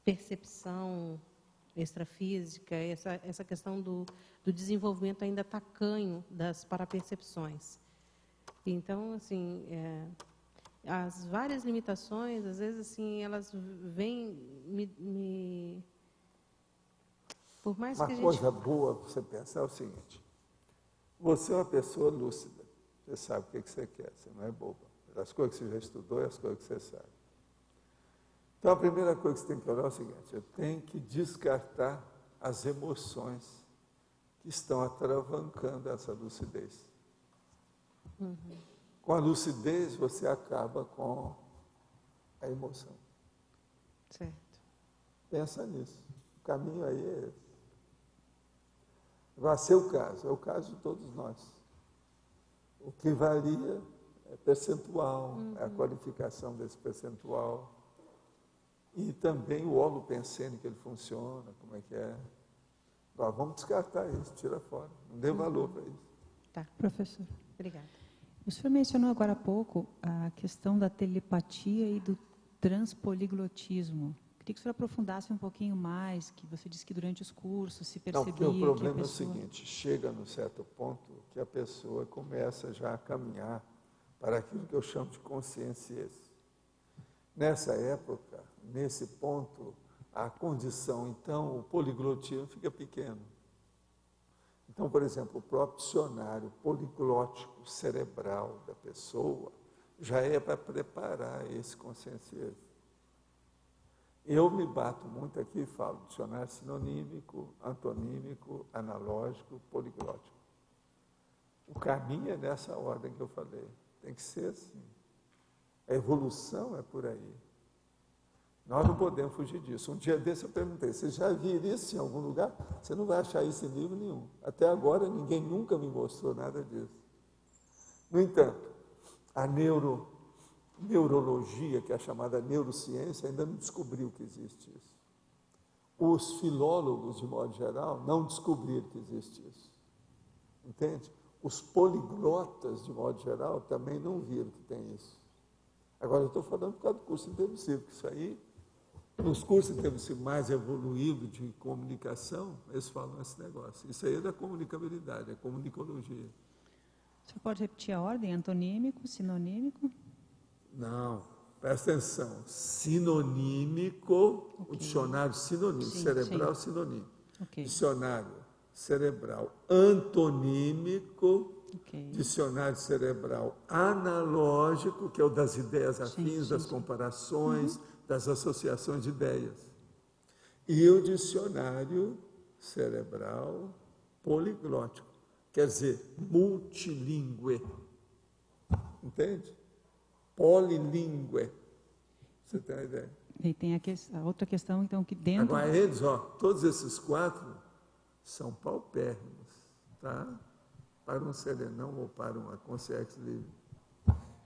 percepção extrafísica, essa questão do desenvolvimento ainda tacanho das parapercepções. Então, assim, as várias limitações, às vezes, assim, elas vêm por mais que a gente... Uma coisa boa você pensar é o seguinte, Você é uma pessoa lúcida. Você sabe o que você quer, você não é boba. As coisas que você já estudou e as coisas que você sabe. Então, a primeira coisa que você tem que olhar é o seguinte: eu tenho que descartar as emoções que estão atravancando essa lucidez. Com a lucidez, você acaba com a emoção. Certo. Pensa nisso. O caminho aí é esse. Vai ser o caso, é o caso de todos nós. O que varia é percentual, é a qualificação desse percentual. E também o holopensene, que ele funciona, como é que é. Vamos descartar isso, tira fora. Não dê valor para isso. Tá. Professor. Obrigada. O senhor mencionou agora há pouco a questão da telepatia e do transpoliglotismo. Queria que o senhor aprofundasse um pouquinho mais, que você disse que durante os cursos se percebia porque o problema que a pessoa... é o seguinte: chega num certo ponto que a pessoa começa já a caminhar para aquilo que eu chamo de consciência. Nessa época, nesse ponto, a condição, então, o poliglotismo fica pequeno. Então, por exemplo, o próprio dicionário poliglótico cerebral da pessoa já é para preparar esse consciência. Eu me bato muito aqui e falo dicionário sinonímico, antonímico, analógico, poliglótico. O caminho é nessa ordem que eu falei. Tem que ser assim. A evolução é por aí. Nós não podemos fugir disso. Um dia desse eu perguntei: você já viu isso em algum lugar? Você não vai achar isso em livro nenhum. Até agora ninguém nunca me mostrou nada disso. No entanto, a neurologia, que é a chamada neurociência, ainda não descobriu que existe isso. Os filólogos, de modo geral, não descobriram que existe isso. Entende? Os poliglotas, de modo geral, também não viram que tem isso. Agora, eu estou falando por causa do curso intensivo, que isso aí, nos cursos intensivos mais evoluídos de comunicação, eles falam esse negócio. Isso aí é da comunicabilidade, é comunicologia. O senhor pode repetir a ordem? Antonímico, sinonímico? Não, presta atenção. Sinonímico, o dicionário sinonímico, cerebral sinonímico. Dicionário cerebral antonímico, dicionário cerebral analógico, que é o das ideias afins, das comparações, das associações de ideias. E o dicionário cerebral poliglótico, quer dizer, multilingüe. Entende? Polilingüe. Você tem a ideia? E tem a outra questão, então, que dentro... Agora, eles, todos esses quatro são paupérrimos, tá? Para um serenão ou para uma consciência livre.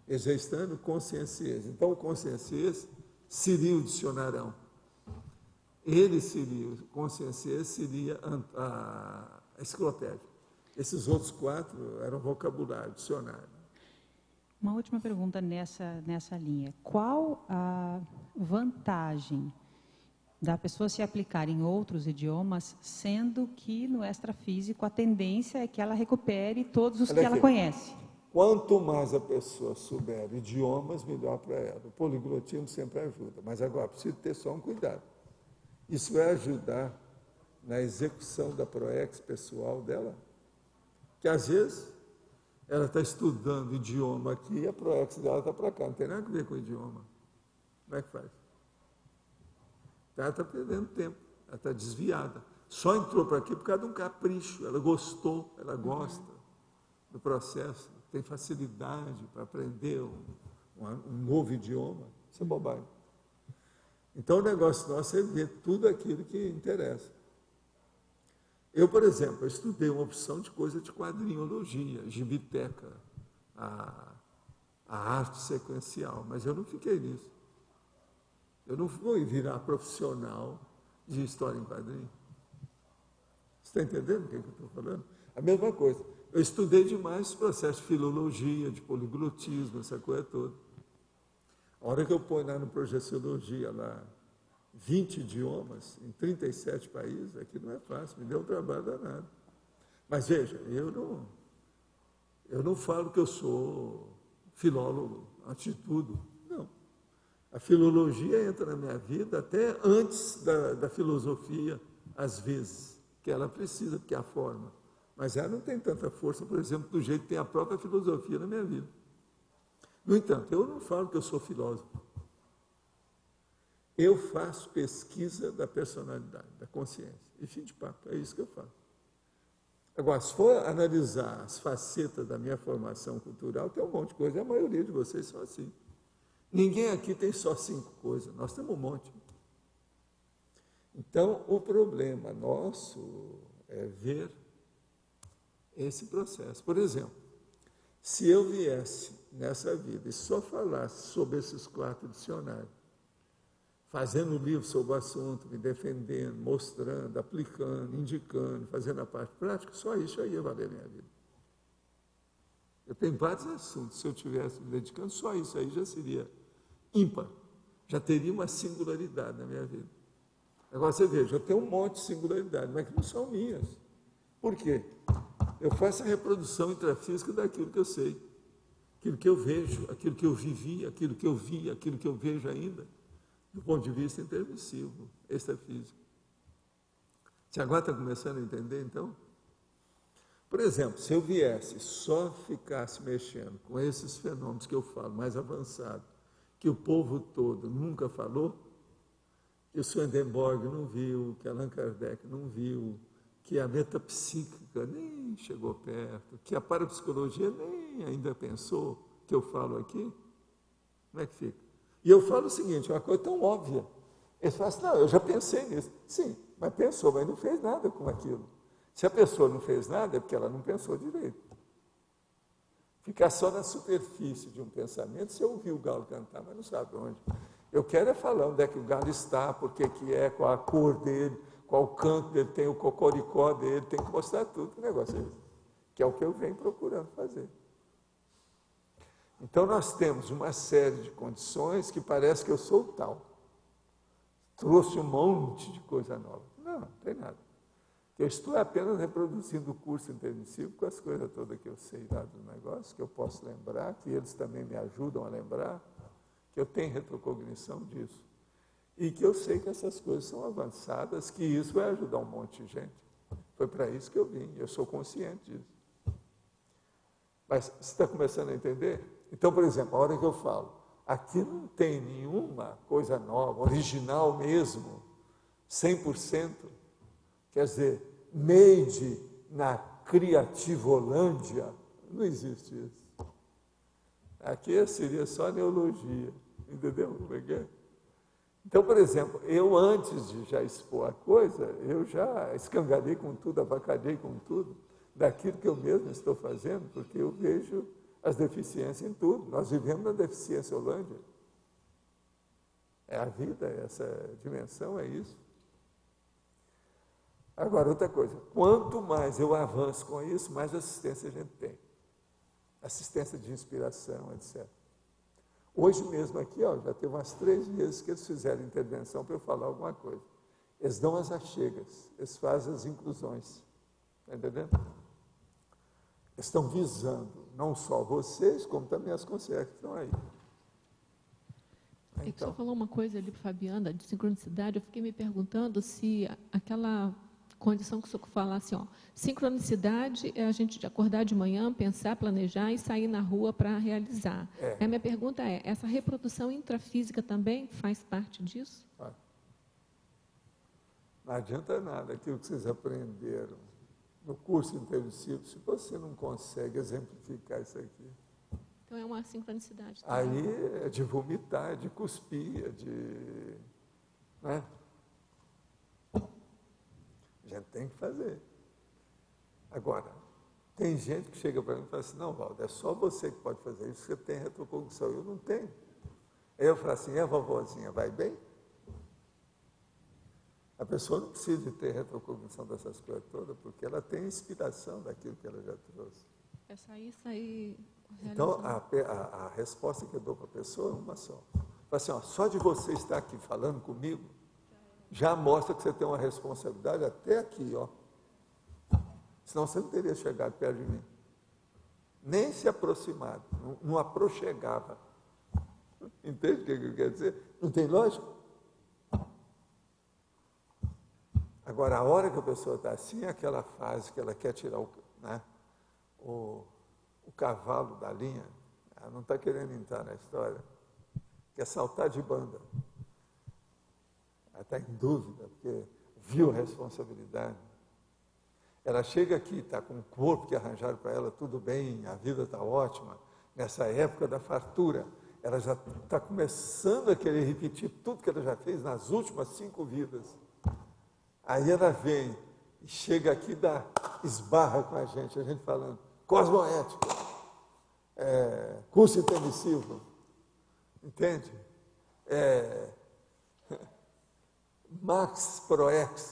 Eles já estão no conscienciês. Então, o conscienciês seria o dicionarão. Ele seria, o conscienciês seria a enciclopédia. Esses outros quatro eram vocabulário, dicionário. Uma última pergunta nessa linha. Qual a vantagem da pessoa se aplicar em outros idiomas, sendo que no extrafísico a tendência é que ela recupere todos os que ela conhece? Quanto mais a pessoa souber idiomas, melhor para ela. O poliglotismo sempre ajuda, mas agora precisa ter só um cuidado. Isso vai ajudar na execução da proex pessoal dela, que às vezes ela está estudando idioma aqui e a proex dela está para cá, não tem nada a ver com o idioma. Como é que faz? Ela está perdendo tempo, ela está desviada. Só entrou para aqui por causa de um capricho, ela gostou, ela gosta do processo, tem facilidade para aprender um novo idioma. Isso é bobagem. Então, o negócio nosso é ver tudo aquilo que interessa. Eu, por exemplo, eu estudei uma opção de coisa de quadrinhologia, gibiteca, a arte sequencial, mas eu não fiquei nisso. Eu não fui virar profissional de história em quadrinho. Você está entendendo o que eu estou falando? A mesma coisa. Eu estudei demais esse processo de filologia, de poliglotismo, essa coisa toda. A hora que eu ponho lá no Projeciologia, lá, 20 idiomas, em 37 países, aqui não é fácil, me deu um trabalho danado. Mas veja, eu não falo que eu sou filólogo, antes de tudo. Não. A filologia entra na minha vida até antes da filosofia, às vezes, que ela precisa, porque é a forma. Mas ela não tem tanta força, por exemplo, do jeito que tem a própria filosofia na minha vida. No entanto, eu não falo que eu sou filósofo. Eu faço pesquisa da personalidade, da consciência. E fim de papo, é isso que eu faço. Agora, se for analisar as facetas da minha formação cultural, tem um monte de coisa, e a maioria de vocês são assim. Ninguém aqui tem só 5 coisas, nós temos um monte. Então, o problema nosso é ver esse processo. Por exemplo, se eu viesse nessa vida e só falasse sobre esses 4 dicionários, fazendo livro sobre o assunto, me defendendo, mostrando, aplicando, indicando, fazendo a parte prática, só isso aí ia valer a minha vida. Eu tenho vários assuntos, se eu estivesse me dedicando, só isso aí já seria ímpar, já teria uma singularidade na minha vida. Agora você veja, eu tenho um monte de singularidades, mas que não são minhas. Por quê? Eu faço a reprodução intrafísica daquilo que eu sei, aquilo que eu vejo, aquilo que eu vivi, aquilo que eu vi, aquilo que eu vejo ainda, do ponto de vista intermissivo, extrafísico. Você agora está começando a entender, então? Por exemplo, se eu viesse só ficasse mexendo com esses fenômenos que eu falo, mais avançado, que o povo todo nunca falou, que o Swedenborg não viu, que Allan Kardec não viu, que a metapsíquica nem chegou perto, que a parapsicologia nem ainda pensou, que eu falo aqui, como é que fica? E eu falo o seguinte, uma coisa tão óbvia. Eles falam assim, não, eu já pensei nisso. Sim, mas pensou, mas não fez nada com aquilo. Se a pessoa não fez nada, é porque ela não pensou direito. Ficar só na superfície de um pensamento, você ouviu o galo cantar, mas não sabe onde. Eu quero é falar onde é que o galo está, por que é, qual a cor dele, qual o canto dele tem, o cocoricó dele, tem que mostrar tudo, que negócio é esse? Que é o que eu venho procurando fazer. Então, nós temos uma série de condições que parece que eu sou tal. Trouxe um monte de coisa nova. Não tem nada. Eu estou apenas reproduzindo o curso intermissivo com as coisas todas que eu sei lá do negócio, que eu posso lembrar, que eles também me ajudam a lembrar, que eu tenho retrocognição disso. E que eu sei que essas coisas são avançadas, que isso vai ajudar um monte de gente. Foi para isso que eu vim, eu sou consciente disso. Mas você está começando a entender? Então, por exemplo, a hora que eu falo, aqui não tem nenhuma coisa nova, original mesmo, 100%, quer dizer, made na Criativolândia, não existe isso. Aqui seria só neologia, entendeu como é que é? Então, por exemplo, eu antes de já expor a coisa, eu já escangalhei com tudo, avacalhei com tudo, daquilo que eu mesmo estou fazendo, porque eu vejo as deficiências em tudo. Nós vivemos na deficiência Holândia. É a vida, essa dimensão é isso. Agora, outra coisa, quanto mais eu avanço com isso, mais assistência a gente tem. Assistência de inspiração, etc. Hoje mesmo aqui, ó, já tem umas 3 vezes que eles fizeram intervenção para eu falar alguma coisa. Eles dão as achegas, eles fazem as inclusões. Está entendendo? Estão visando não só vocês, como também as consciências que estão aí. É que o senhor falou uma coisa ali para Fabiana, de sincronicidade, eu fiquei me perguntando se aquela condição que o senhor fala assim, ó, sincronicidade é a gente de acordar de manhã, pensar, planejar e sair na rua para realizar. A minha pergunta é, essa reprodução intrafísica também faz parte disso? Não adianta nada aquilo que vocês aprenderam no curso intermissivo, se você não consegue exemplificar isso aqui. Então é uma sincronicidade. Aí é de vomitar, é de cuspir, é de... Né? A gente tem que fazer. Agora, tem gente que chega para mim e fala assim, não, Valdo, é só você que pode fazer isso, você tem retrocognição, eu não tenho. Aí eu falo assim, a vovozinha vai bem? A pessoa não precisa ter retrocognição dessas coisas todas, porque ela tem inspiração daquilo que ela já trouxe. É sair então, a resposta que eu dou para a pessoa é uma só. Fala assim, ó, só de você estar aqui falando comigo, já mostra que você tem uma responsabilidade até aqui, ó. Senão você não teria chegado perto de mim. Nem se aproximado, não aproxegava. Entende o que eu quero dizer? Não tem lógica? Agora, a hora que a pessoa está assim, é aquela fase que ela quer tirar né? O cavalo da linha, ela não está querendo entrar na história, quer saltar de banda. Ela está em dúvida, porque viu a responsabilidade. Ela chega aqui, está com o corpo que arranjaram para ela, tudo bem, a vida está ótima. Nessa época da fartura, ela já está começando a querer repetir tudo que ela já fez nas últimas 5 vidas. Aí ela vem e chega aqui e esbarra com a gente falando cosmoética, curso intermissivo, entende? Max Proex,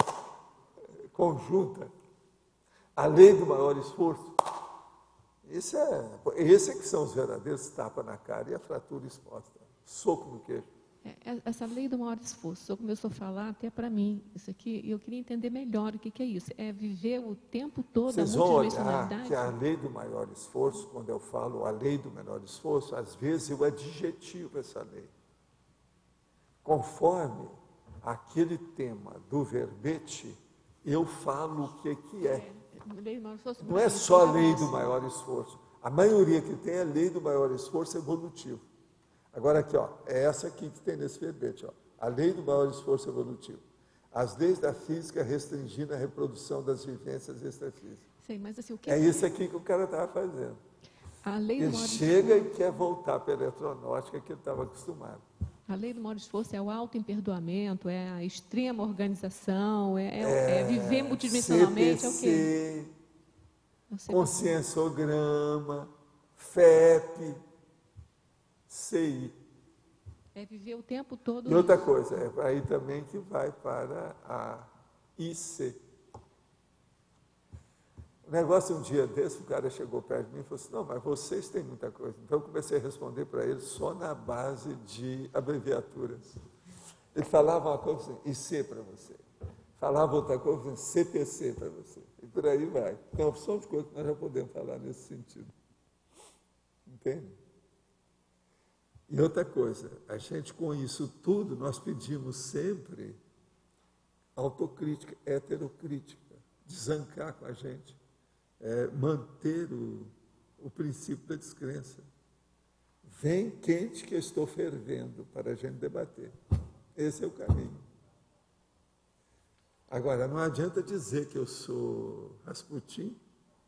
conjunta, a lei do maior esforço. Esse é que são os verdadeiros tapas na cara e a fratura exposta, soco no queixo. Essa lei do maior esforço, o senhor começou a falar até para mim, isso aqui, eu queria entender melhor o que é isso. É viver o tempo todo Vocês a vão multidimensionalidade? olhar que a lei do maior esforço, quando eu falo a lei do menor esforço, às vezes eu adjetivo essa lei. Conforme aquele tema do verbete, eu falo o que é. Não é só a lei do maior esforço. A maioria que tem é a lei do maior esforço evolutivo. Agora aqui, ó, é essa aqui que tem nesse verbete, ó, a lei do maior esforço evolutivo. As leis da física restringindo a reprodução das vivências extrafísicas. Sei, mas assim, o que é isso aqui que o cara estava fazendo. A lei do ele maior chega esforço... e quer voltar para a eletronáutica que ele estava acostumado. A lei do maior esforço é o auto-emperdoamento, é a extrema organização, é viver multidimensionalmente, CPC, é o quê? conscienciograma, FEP, CI. É viver o tempo todo. E outra coisa, é aí também que vai para a IC. O negócio, um dia desse, o cara chegou perto de mim e falou assim, não, mas vocês têm muita coisa. Então, eu comecei a responder para ele só na base de abreviaturas. Ele falava uma coisa assim, IC para você. Falava outra coisa assim, CPC para você. E por aí vai. Tem uma opção de coisa que nós já podemos falar nesse sentido. Entende? E outra coisa, a gente com isso tudo, nós pedimos sempre autocrítica, heterocrítica, desancar com a gente. Manter o princípio da descrença. Vem quente que eu estou fervendo para a gente debater. Esse é o caminho. Agora, não adianta dizer que eu sou Rasputin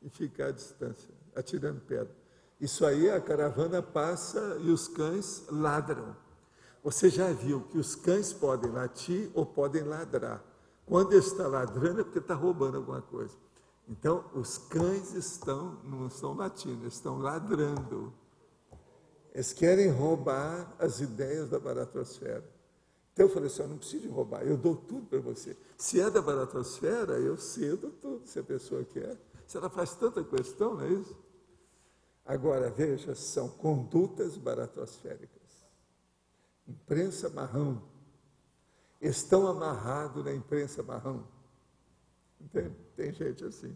e ficar à distância, atirando pedra. Isso aí, a caravana passa e os cães ladram. Você já viu que os cães podem latir ou podem ladrar. Quando ele está ladrando é porque está roubando alguma coisa. Então, os cães não estão latindo, estão ladrando. Eles querem roubar as ideias da baratrosfera. Então, eu falei assim, eu não preciso roubar, eu dou tudo para você. Se é da baratrosfera, eu cedo tudo, se a pessoa quer. Se ela faz tanta questão, não é isso? Agora, veja, são condutas baratrosféricas. Imprensa marrão. Estão amarrados na imprensa marrão. Entende? Tem gente assim.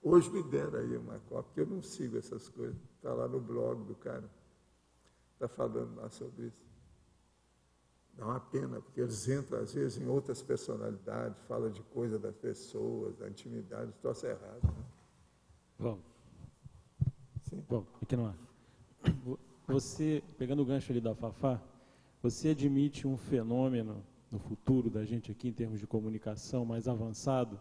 Hoje me deram aí uma cópia, porque eu não sigo essas coisas. Está lá no blog do cara. Está falando lá sobre isso. Dá uma pena, porque eles entram, às vezes, em outras personalidades, falam de coisa das pessoas, da intimidade, isso está errado. Né? Bom. Sim. Bom, aqui não há. Você, pegando o gancho ali da Fafá, você admite um fenômeno no futuro da gente aqui, em termos de comunicação mais avançado,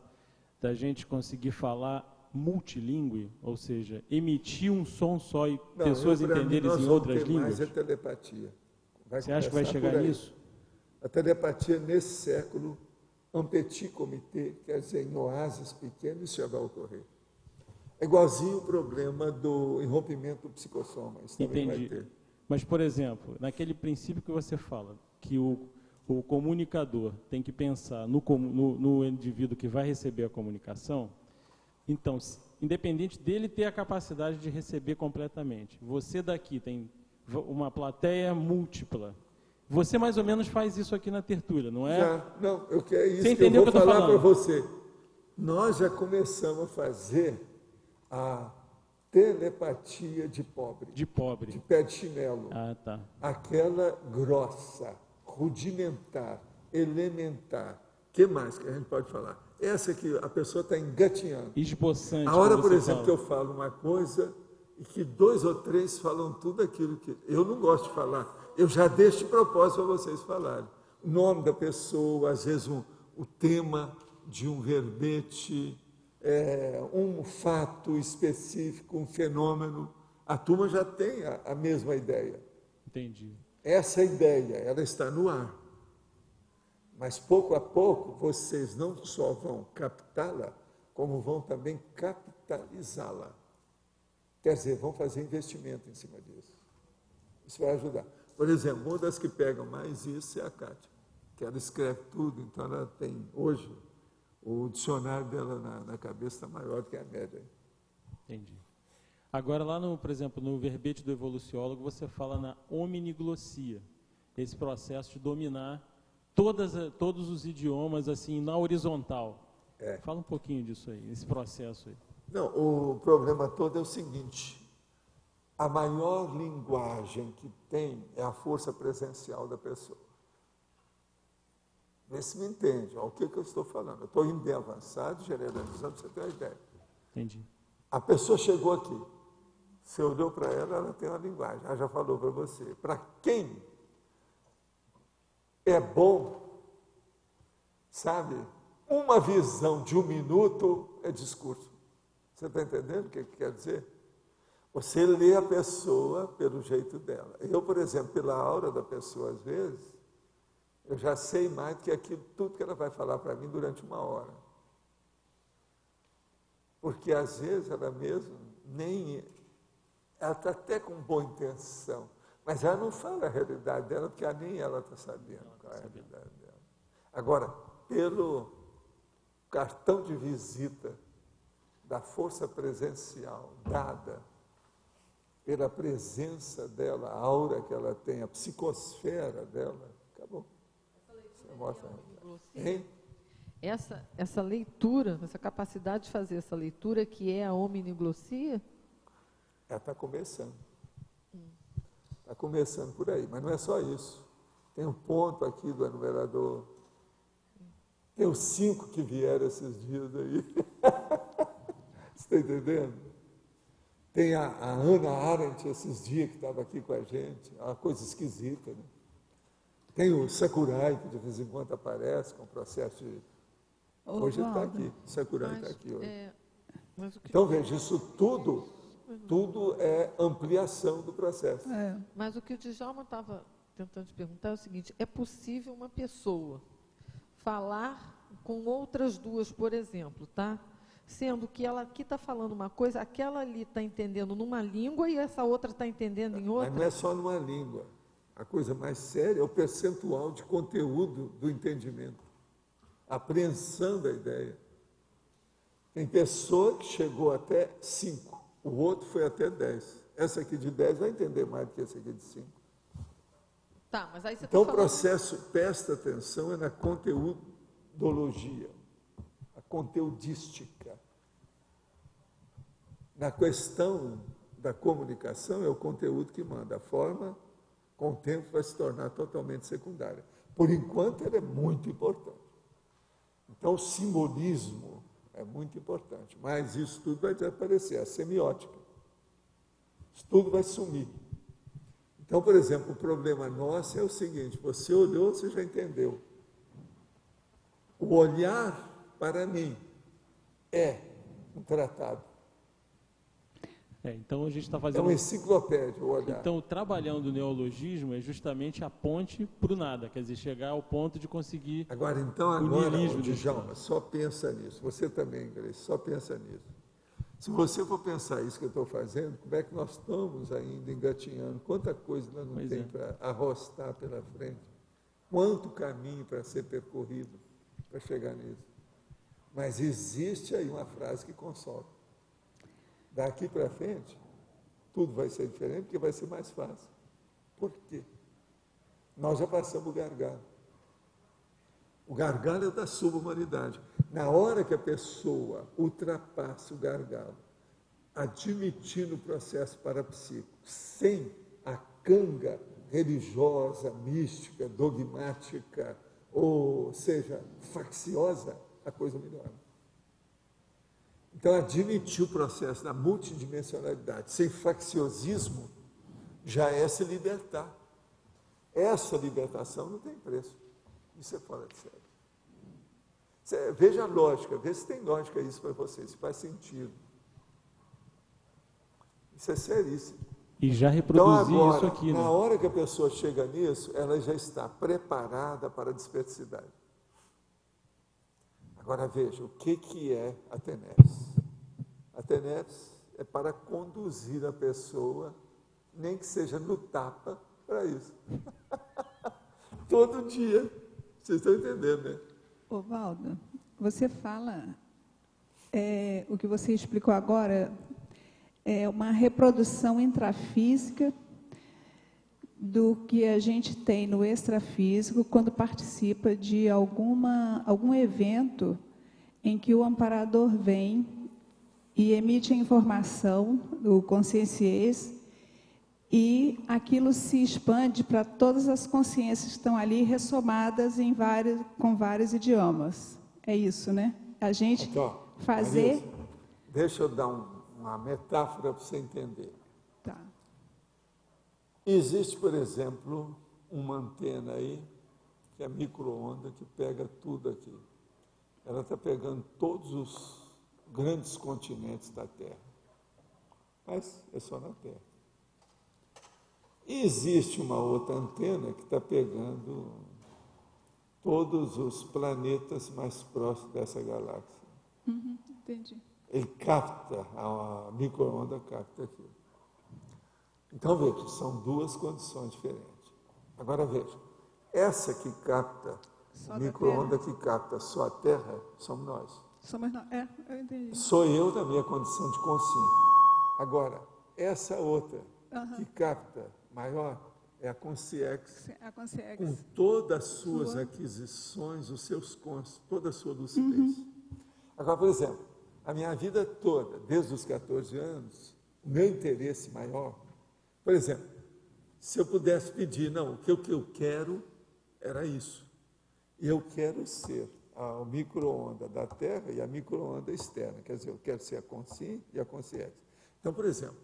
da gente conseguir falar multilíngue, ou seja, emitir um som só e pessoas entenderem em outras línguas? Mais é telepatia. Você acha que vai chegar nisso? A telepatia, nesse século, um petit comité, quer dizer, em oásis pequenos, isso já vai ocorrer. É igualzinho o problema do irrompimento do psicossoma. Isso também vai ter. Mas, por exemplo, naquele princípio que você fala, que o comunicador tem que pensar no indivíduo que vai receber a comunicação, então, independente dele ter a capacidade de receber completamente, você daqui tem uma plateia múltipla, você mais ou menos faz isso aqui na tertúlia, não é? Não, é isso que eu vou falar para você. Nós já começamos a fazer a telepatia de pobre. De pobre. De pé de chinelo. Ah, tá. Aquela grossa, rudimentar, elementar. O que mais que a gente pode falar? essa que a pessoa está engatinhando. Esboçante. A hora, por exemplo, que eu falo uma coisa e que 2 ou 3 falam tudo aquilo que eu não gosto de falar. Eu já deixo de propósito para vocês falarem. O nome da pessoa, às vezes o tema de um verbete, um fato específico, um fenômeno. A turma já tem a mesma ideia. Entendi. Essa ideia, ela está no ar. Mas pouco a pouco vocês não só vão captá-la, como vão também capitalizá-la. Quer dizer, vão fazer investimento em cima disso. Isso vai ajudar. Por exemplo, uma das que pegam mais isso é a Kátia, que ela escreve tudo, então ela tem, hoje, o dicionário dela na cabeça está maior do que a média. Entendi. Agora, lá, por exemplo, no verbete do evoluciólogo, você fala na omniglossia, esse processo de dominar todos os idiomas, assim, na horizontal. Fala um pouquinho disso aí, esse processo aí. Não, o problema todo é o seguinte, a maior linguagem que tem é a força presencial da pessoa. Vê se me entende, o que eu estou falando. Eu estou indo bem avançado, generalizando, para você ter uma ideia. Entendi. A pessoa chegou aqui, você olhou para ela, ela tem uma linguagem, ela já falou para você. Para quem é bom, sabe, uma visão de 1 minuto é discurso. Você está entendendo o que quer dizer? Você lê a pessoa pelo jeito dela. Eu, por exemplo, pela aura da pessoa, às vezes, eu já sei mais do que aquilo, tudo que ela vai falar para mim durante 1 hora. Porque, às vezes, ela mesma ela está até com boa intenção, mas ela não fala a realidade dela, porque nem ela está sabendo qual é a realidade dela. Agora, pelo cartão de visita da força presencial dada pela presença dela, a aura que ela tem, a psicosfera dela, acabou. Você mostra. Hein? Essa leitura, essa capacidade de fazer essa leitura, que é a omniglossia? Ela está começando. Está começando por aí, mas não é só isso. Tem um ponto aqui do enumerador. Tem os 5 que vieram esses dias aí. Você está entendendo? Tem a Ana Arendt esses dias que estava aqui com a gente, é uma coisa esquisita, né? Tem o Sakurai, que de vez em quando aparece com o processo de... Hoje ele está aqui, o Sakurai está aqui hoje. Então, veja, isso tudo é ampliação do processo. Mas o que o Djalma estava tentando te perguntar é o seguinte, é possível uma pessoa falar com outras 2, por exemplo, tá? Sendo que ela aqui está falando uma coisa, aquela ali está entendendo numa língua e essa outra está entendendo em outra? Mas não é só numa língua. A coisa mais séria é o percentual de conteúdo do entendimento. A apreensão da ideia. Tem pessoa que chegou até 5, o outro foi até 10. Essa aqui de 10 vai entender mais do que essa aqui de 5. Tá, mas aí você então, tá o processo, presta atenção, é na conteudologia, a conteudística. Na questão da comunicação, é o conteúdo que manda. A forma, com o tempo, vai se tornar totalmente secundária. Por enquanto, ela é muito importante. Então, o simbolismo é muito importante, mas isso tudo vai desaparecer, a semiótica. Isso tudo vai sumir. Então, por exemplo, o problema nosso é o seguinte, você olhou, você já entendeu. O olhar, para mim, é um tratado. Então a gente está fazendo... É uma enciclopédia, o olhar. Então, trabalhando o neologismo é justamente a ponte para o nada, quer dizer, chegar ao ponto de conseguir... Agora, Djalma, só pensa nisso. Você também, Grace, só pensa nisso. Se você for pensar isso que eu estou fazendo, como é que nós estamos ainda engatinhando? Quanta coisa nós não tem para arrostar pela frente? Quanto caminho para ser percorrido para chegar nisso? Mas existe aí uma frase que consola. Daqui para frente, tudo vai ser diferente, porque vai ser mais fácil. Por quê? Nós já passamos o gargalo. O gargalo é da subhumanidade. Na hora que a pessoa ultrapassa o gargalo, admitindo o processo parapsíquico, sem a canga religiosa, mística, dogmática, ou seja, facciosa, a coisa melhora. Então, admitir o processo da multidimensionalidade sem facciosismo já é se libertar. Essa libertação não tem preço. Isso é fora de série. Veja a lógica, vê se tem lógica isso para você, se faz sentido. Isso é seríssimo. E já reproduzir então, agora, isso aqui, né? Na hora que a pessoa chega nisso, ela já está preparada para a desperticidade. Agora veja, o que é a TENEPS? A TENEPS é para conduzir a pessoa, nem que seja no tapa, para isso. Todo dia. Vocês estão entendendo, né? Ovaldo, você fala, o que você explicou agora, é uma reprodução intrafísica do que a gente tem no extrafísico quando participa de algum evento em que o amparador vem e emite a informação do consciência e aquilo se expande para todas as consciências que estão ali ressomadas com vários idiomas. É isso, né? A gente fazer... Marisa, deixa eu dar uma metáfora para você entender. Tá. Existe, por exemplo, uma antena aí, que é micro-onda, que pega tudo aqui. Ela está pegando todos os grandes continentes da Terra. Mas é só na Terra. E existe uma outra antena que está pegando todos os planetas mais próximos dessa galáxia. Entendi. Ele capta, a micro-onda capta aquilo. Então, veja, são duas condições diferentes. Agora, veja, essa que capta, micro-onda que capta só a Terra, somos nós. Somos nós, eu entendi. Sou eu na minha condição de consciência. Agora, essa outra que capta maior é a consciência, com todas as suas aquisições, os seus conscientes, toda a sua lucidez. Agora, por exemplo, a minha vida toda, desde os 14 anos, o meu interesse maior, por exemplo, se eu pudesse pedir, não, o que eu quero era isso. Eu quero ser a micro-onda da Terra e a micro-onda externa, quer dizer, eu quero ser a consciência e a consciência. Então, por exemplo,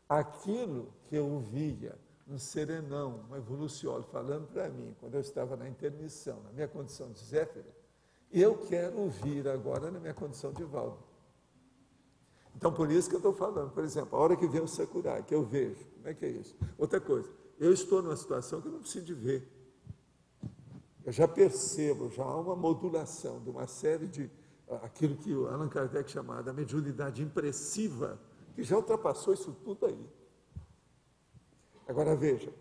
aquilo que eu via um serenão, um evoluciólogo falando para mim, quando eu estava na intermissão, na minha condição de Zéfiro, eu quero ouvir agora na minha condição de Valdo. Então, por isso que eu estou falando, por exemplo, a hora que vem o Sakurai, que eu vejo, como é que é isso? Outra coisa, eu estou numa situação que eu não preciso de ver. Eu já percebo, já há uma modulação de uma série de, aquilo que o Allan Kardec chamava da mediunidade impressiva, que já ultrapassou isso tudo aí. Agora, veja,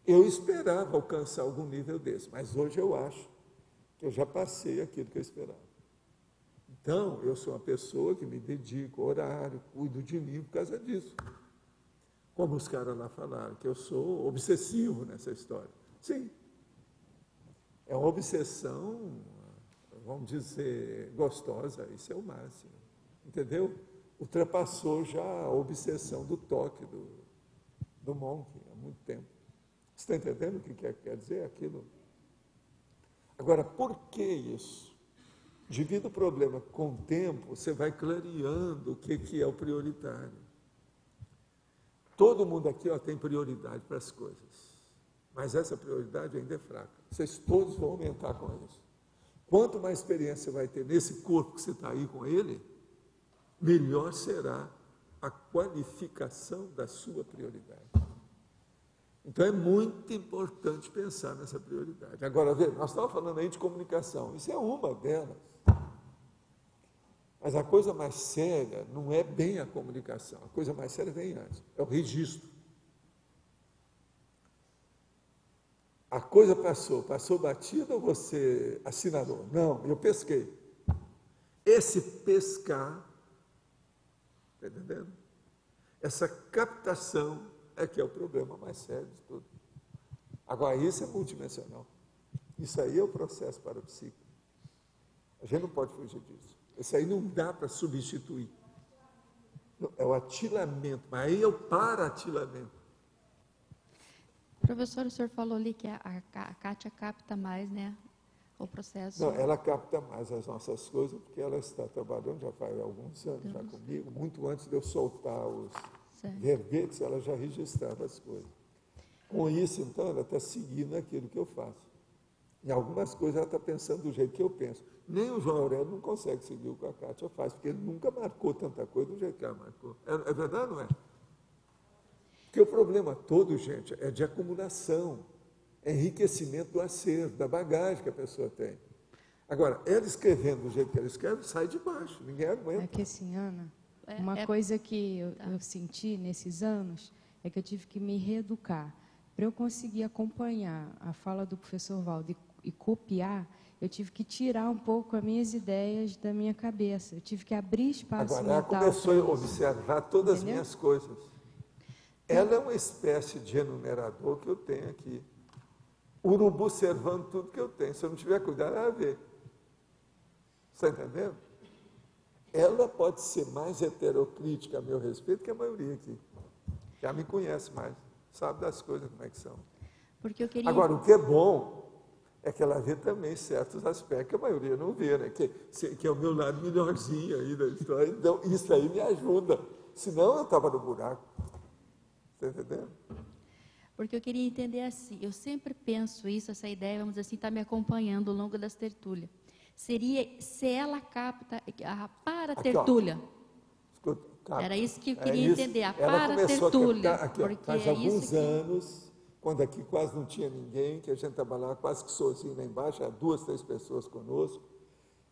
eu esperava alcançar algum nível desse, mas hoje eu acho que eu já passei aquilo que eu esperava. Então, eu sou uma pessoa que me dedico, horário, cuido de mim por causa disso. Como os caras lá falaram, que eu sou obsessivo nessa história. Sim. É uma obsessão, vamos dizer, gostosa, isso é o máximo. Entendeu? Ultrapassou já a obsessão do toque do Monk há muito tempo. Você está entendendo o que quer dizer aquilo? Agora, por que isso? Devido ao problema com o tempo, você vai clareando o que é o prioritário. Todo mundo aqui tem prioridade para as coisas, mas essa prioridade ainda é fraca. Vocês todos vão aumentar com isso. Quanto mais experiência você vai ter nesse corpo que você está aí com ele, melhor será a qualificação da sua prioridade. Então, é muito importante pensar nessa prioridade. Agora, veja, nós estávamos falando aí de comunicação, isso é uma delas. Mas a coisa mais séria não é bem a comunicação, a coisa mais séria vem antes, é o registro. A coisa passou batida ou você assinalou? Não, eu pesquei. Esse pescar, está entendendo? Essa captação é que é o problema mais sério de tudo. Agora, isso é multidimensional. Isso aí é o processo parapsíquico. A gente não pode fugir disso. Isso aí não dá para substituir. É o atilamento, mas aí é o para-atilamento. Professor, o senhor falou ali que a Kátia capta mais, né, o processo... Não, ela capta mais as nossas coisas, porque ela está trabalhando já faz alguns anos já comigo, muito antes de eu soltar os verbetes, ela já registrava as coisas. Com isso, então, ela está seguindo aquilo que eu faço. Em algumas coisas ela está pensando do jeito que eu penso. Nem o João Aurélio não consegue seguir o que a Kátia faz, porque ele nunca marcou tanta coisa do jeito que ela marcou. É verdade ou não é? Porque o problema todo, gente, é de acumulação, é enriquecimento do acervo, da bagagem que a pessoa tem. Agora, ela escrevendo do jeito que ela escreve, sai de baixo, ninguém aguenta. É que assim, Ana, uma coisa que eu senti nesses anos é que eu tive que me reeducar. Para eu conseguir acompanhar a fala do professor Valdo e copiar, eu tive que tirar um pouco as minhas ideias da minha cabeça. Eu tive que abrir espaço mental. Agora, ela começou a observar todas as minhas coisas. Ela é uma espécie de enumerador que eu tenho aqui. Urubu observando tudo que eu tenho. Se eu não tiver cuidado, ela vai ver. Está entendendo? Ela pode ser mais heterocrítica a meu respeito que a maioria aqui. Já me conhece mais, sabe das coisas como é que são. Porque eu queria... Agora, o que é bom é que ela vê também certos aspectos que a maioria não vê, né? Que é o meu lado melhorzinho aí da história. Então, isso aí me ajuda. Senão, eu estava no buraco. Está entendendo? Porque eu queria entender assim, eu sempre penso isso, essa ideia, vamos dizer assim, está me acompanhando ao longo das tertúlias. Seria, se ela capta a para-tertúlia. Era isso que eu queria entender, a para-tertúlia. Faz alguns anos, quando aqui quase não tinha ninguém, que a gente trabalhava quase que sozinho lá embaixo, há 2, 3 pessoas conosco,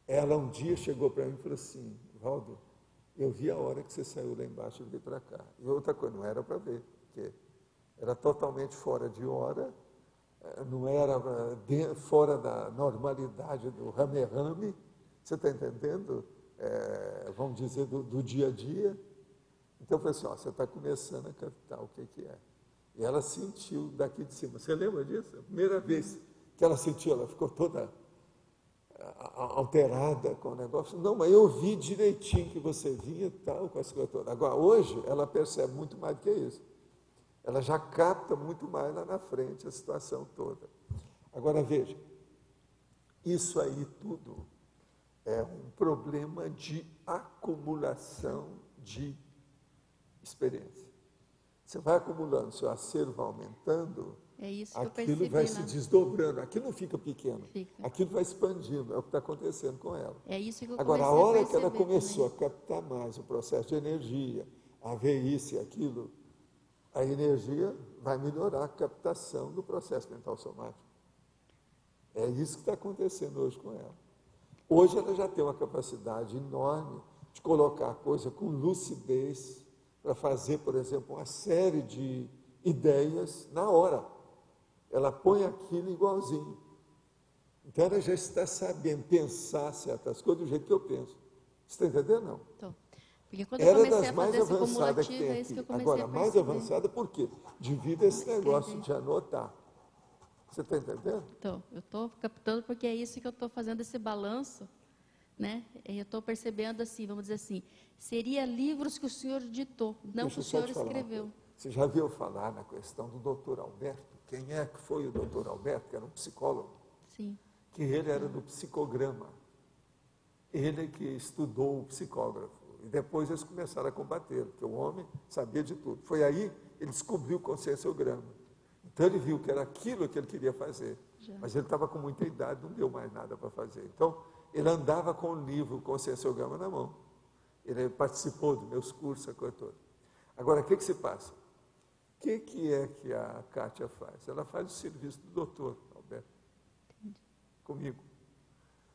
ela um dia chegou para mim e falou assim, Valdo, eu vi a hora que você saiu lá embaixo e veio para cá. E outra coisa, não era para ver, porque era totalmente fora de hora, não era fora da normalidade do rame-rame, você está entendendo? Vamos dizer, do dia a dia. Então, eu falei assim, você está começando a captar o que é. E ela sentiu daqui de cima. Você lembra disso? A primeira vez que ela sentiu, ela ficou toda alterada com o negócio. Não, mas eu vi direitinho que você vinha e tal, com as coisas todas. Agora, hoje, ela percebe muito mais do que isso. Ela já capta muito mais lá na frente a situação toda. Agora, veja, isso aí tudo é um problema de acumulação de experiência. Você vai acumulando, seu acervo vai aumentando, aquilo vai se desdobrando, aquilo não fica pequeno, aquilo vai expandindo, é o que está acontecendo com ela. É isso que eu Agora, a hora que ela começou a captar mais o processo de energia, a ver isso e aquilo, a energia vai melhorar a captação do processo mental somático. É isso que está acontecendo hoje com ela. Hoje ela já tem uma capacidade enorme de colocar a coisa com lucidez para fazer, por exemplo, uma série de ideias na hora. Ela põe aquilo igualzinho. Então ela já está sabendo pensar certas coisas do jeito que eu penso. Você está entendendo, não? Estou. Porque quando eu comecei a fazer esse cumulativo, é isso que eu comecei a perceber. Agora, mais avançada por quê? Devido a esse negócio de anotar. Você está entendendo? Eu estou captando porque é isso que eu estou fazendo, esse balanço, né? Eu estou percebendo assim, vamos dizer assim, seria livros que o senhor ditou, não que o senhor escreveu. Você já viu falar na questão do doutor Alberto? Quem é que foi o doutor Alberto, que era um psicólogo? Sim. Que ele era do psicograma. Ele que estudou o psicógrafo. E depois eles começaram a combater, porque o homem sabia de tudo. Foi aí que ele descobriu o conscienciograma. Então ele viu que era aquilo que ele queria fazer. Mas ele estava com muita idade, não deu mais nada para fazer. Então, ele andava com o livro, o conscienciograma na mão. Ele participou dos meus cursos, a coisa toda. Agora, o que se passa? O que é que a Kátia faz? Ela faz o serviço do doutor Alberto. Comigo.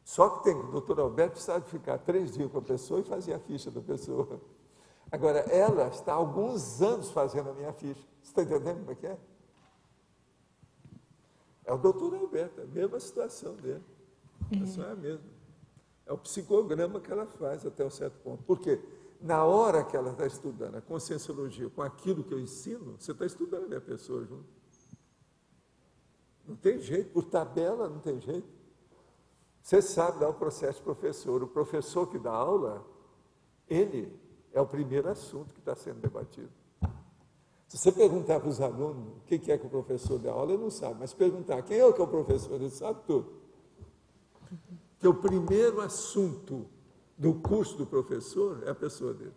Só que o doutor Alberto precisava ficar 3 dias com a pessoa e fazia a ficha da pessoa. Agora, ela está há alguns anos fazendo a minha ficha. Você está entendendo como é que é? É o doutor Alberto, é a mesma situação dele. A situação é a mesma. É o psicograma que ela faz até um certo ponto. Por quê? Na hora que ela está estudando a conscienciologia com aquilo que eu ensino, você está estudando a minha pessoa junto. Não tem jeito, por tabela não tem jeito. Você sabe dar o processo de professor. O professor que dá aula, ele é o primeiro assunto que está sendo debatido. Se você perguntar para os alunos o que é que o professor dá aula, ele não sabe. Mas perguntar quem é o professor, ele sabe tudo. que o primeiro assunto do curso do professor é a pessoa dele.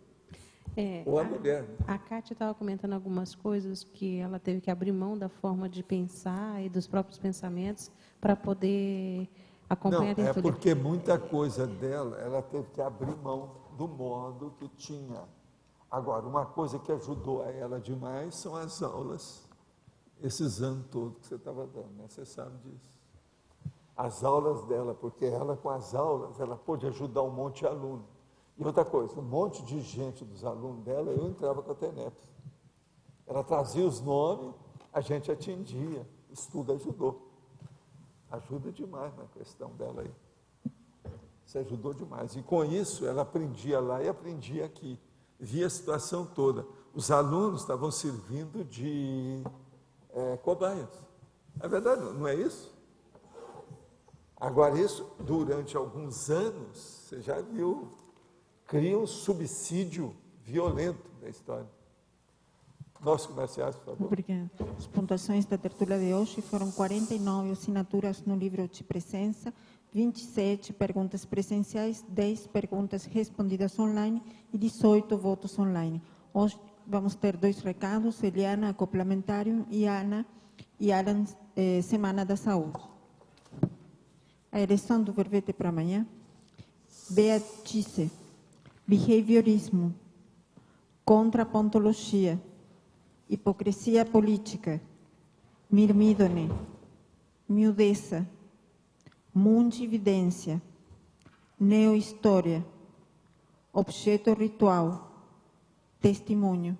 Ou a mulher. A Kátia estava comentando algumas coisas que ela teve que abrir mão da forma de pensar e dos próprios pensamentos para poder acompanhar a tertúlia. É porque muita coisa dela, ela teve que abrir mão do modo que tinha. Agora, uma coisa que ajudou a ela demais são as aulas, esses anos todos que você estava dando, né? Você sabe disso. As aulas dela, porque ela, com as aulas, ela pôde ajudar um monte de aluno. E outra coisa, um monte de gente dos alunos dela, eu entrava com a TENEP. Ela trazia os nomes, a gente atendia, isso tudo ajudou. Ajuda demais na questão dela aí. Isso ajudou demais. E com isso, ela aprendia lá e aprendia aqui. Via a situação toda. Os alunos estavam servindo de cobaias. É verdade, não é isso? Agora, isso, durante alguns anos, você já viu, cria um subsídio violento da história. Nossos comerciais, por favor. Obrigada. As pontuações da tertúlia de hoje foram 49 assinaturas no livro de presença, 27 perguntas presenciais, 10 perguntas respondidas online e 18 votos online. Hoje vamos ter 2 recados, Eliana, acoplamentário, e Ana e Alan, Semana da Saúde. A eleição do verbete para amanhã. Beatrice, behaviorismo, contrapontologia, hipocrisia política, mirmídone, miudeza, mundividência, neohistória, objeto ritual, testemunho.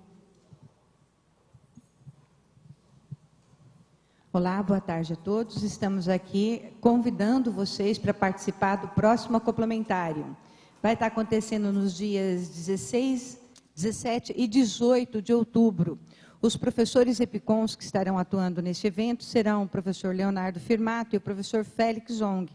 Olá, boa tarde a todos. Estamos aqui convidando vocês para participar do próximo acoplamentário. Vai estar acontecendo nos dias 16, 17 e 18 de outubro. Os professores EPICONs que estarão atuando neste evento serão o professor Leonardo Firmato e o professor Félix Zong.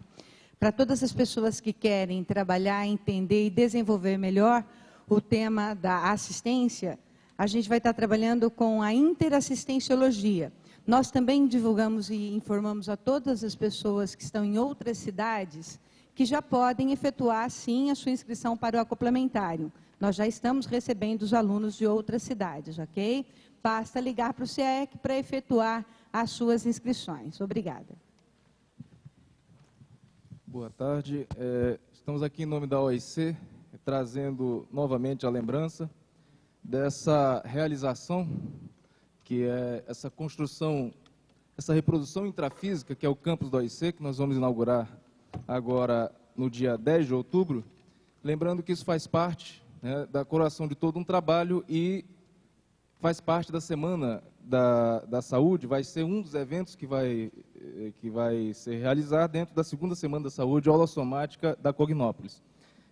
Para todas as pessoas que querem trabalhar, entender e desenvolver melhor o tema da assistência, a gente vai estar trabalhando com a interassistenciologia. Nós também divulgamos e informamos a todas as pessoas que estão em outras cidades que já podem efetuar, sim, a sua inscrição para o acoplamentário. Nós já estamos recebendo os alunos de outras cidades, ok? Basta ligar para o CIEC para efetuar as suas inscrições. Obrigada. Boa tarde. Estamos aqui em nome da OIC, trazendo novamente a lembrança dessa realização, que é essa construção, essa reprodução intrafísica, que é o campus da OIC, que nós vamos inaugurar agora no dia 10 de outubro. Lembrando que isso faz parte, né, da coroação de todo um trabalho e faz parte da Semana da Saúde, vai ser um dos eventos que vai ser realizado dentro da segunda Semana da Saúde holossomática da Cognópolis.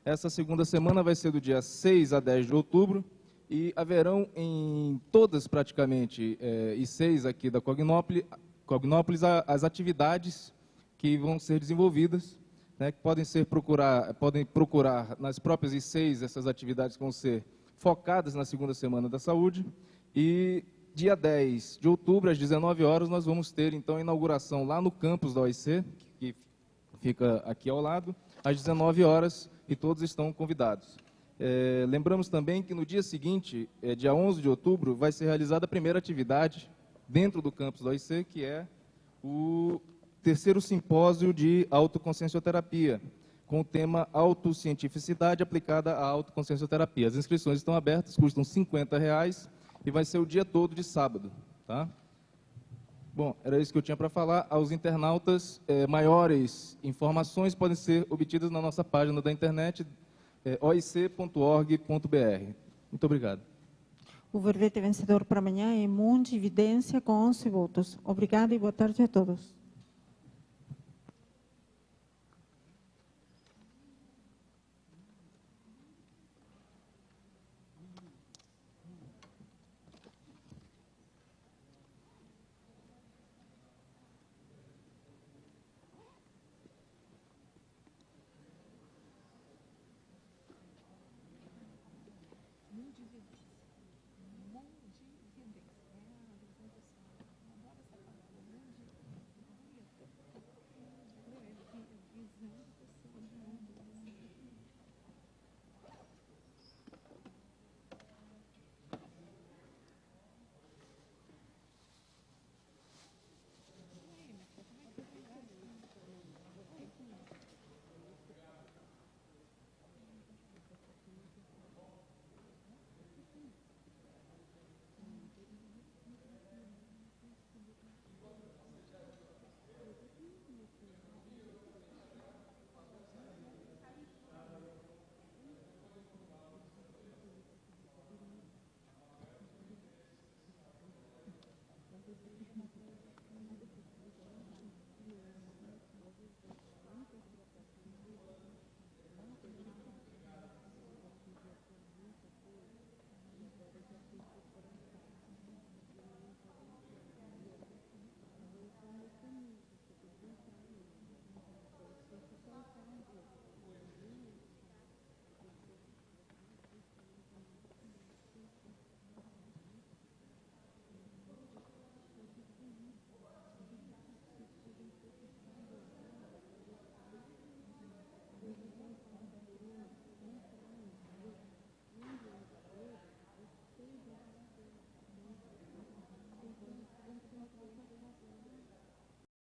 Essa segunda semana vai ser do dia 6 a 10 de outubro e haverão em todas praticamente I6 aqui da Cognópolis as atividades que vão ser desenvolvidas, né, que podem procurar nas próprias I6 essas atividades que vão ser focadas na segunda Semana da Saúde. E dia 10 de outubro, às 19 horas, nós vamos ter, então, a inauguração lá no campus da OIC, que fica aqui ao lado, às 19 horas, e todos estão convidados. Lembramos também que no dia seguinte, dia 11 de outubro, vai ser realizada a primeira atividade dentro do campus da OIC, que é o terceiro simpósio de autoconsciencioterapia, com o tema Autocientificidade aplicada à autoconsciencioterapia. As inscrições estão abertas, custam R$50 e vai ser o dia todo de sábado. Tá? Bom, era isso que eu tinha para falar. Aos internautas, maiores informações podem ser obtidas na nossa página da internet, oic.org.br. Muito obrigado. O verbete vencedor para amanhã é Mundividência, com 11 votos. Obrigada e boa tarde a todos.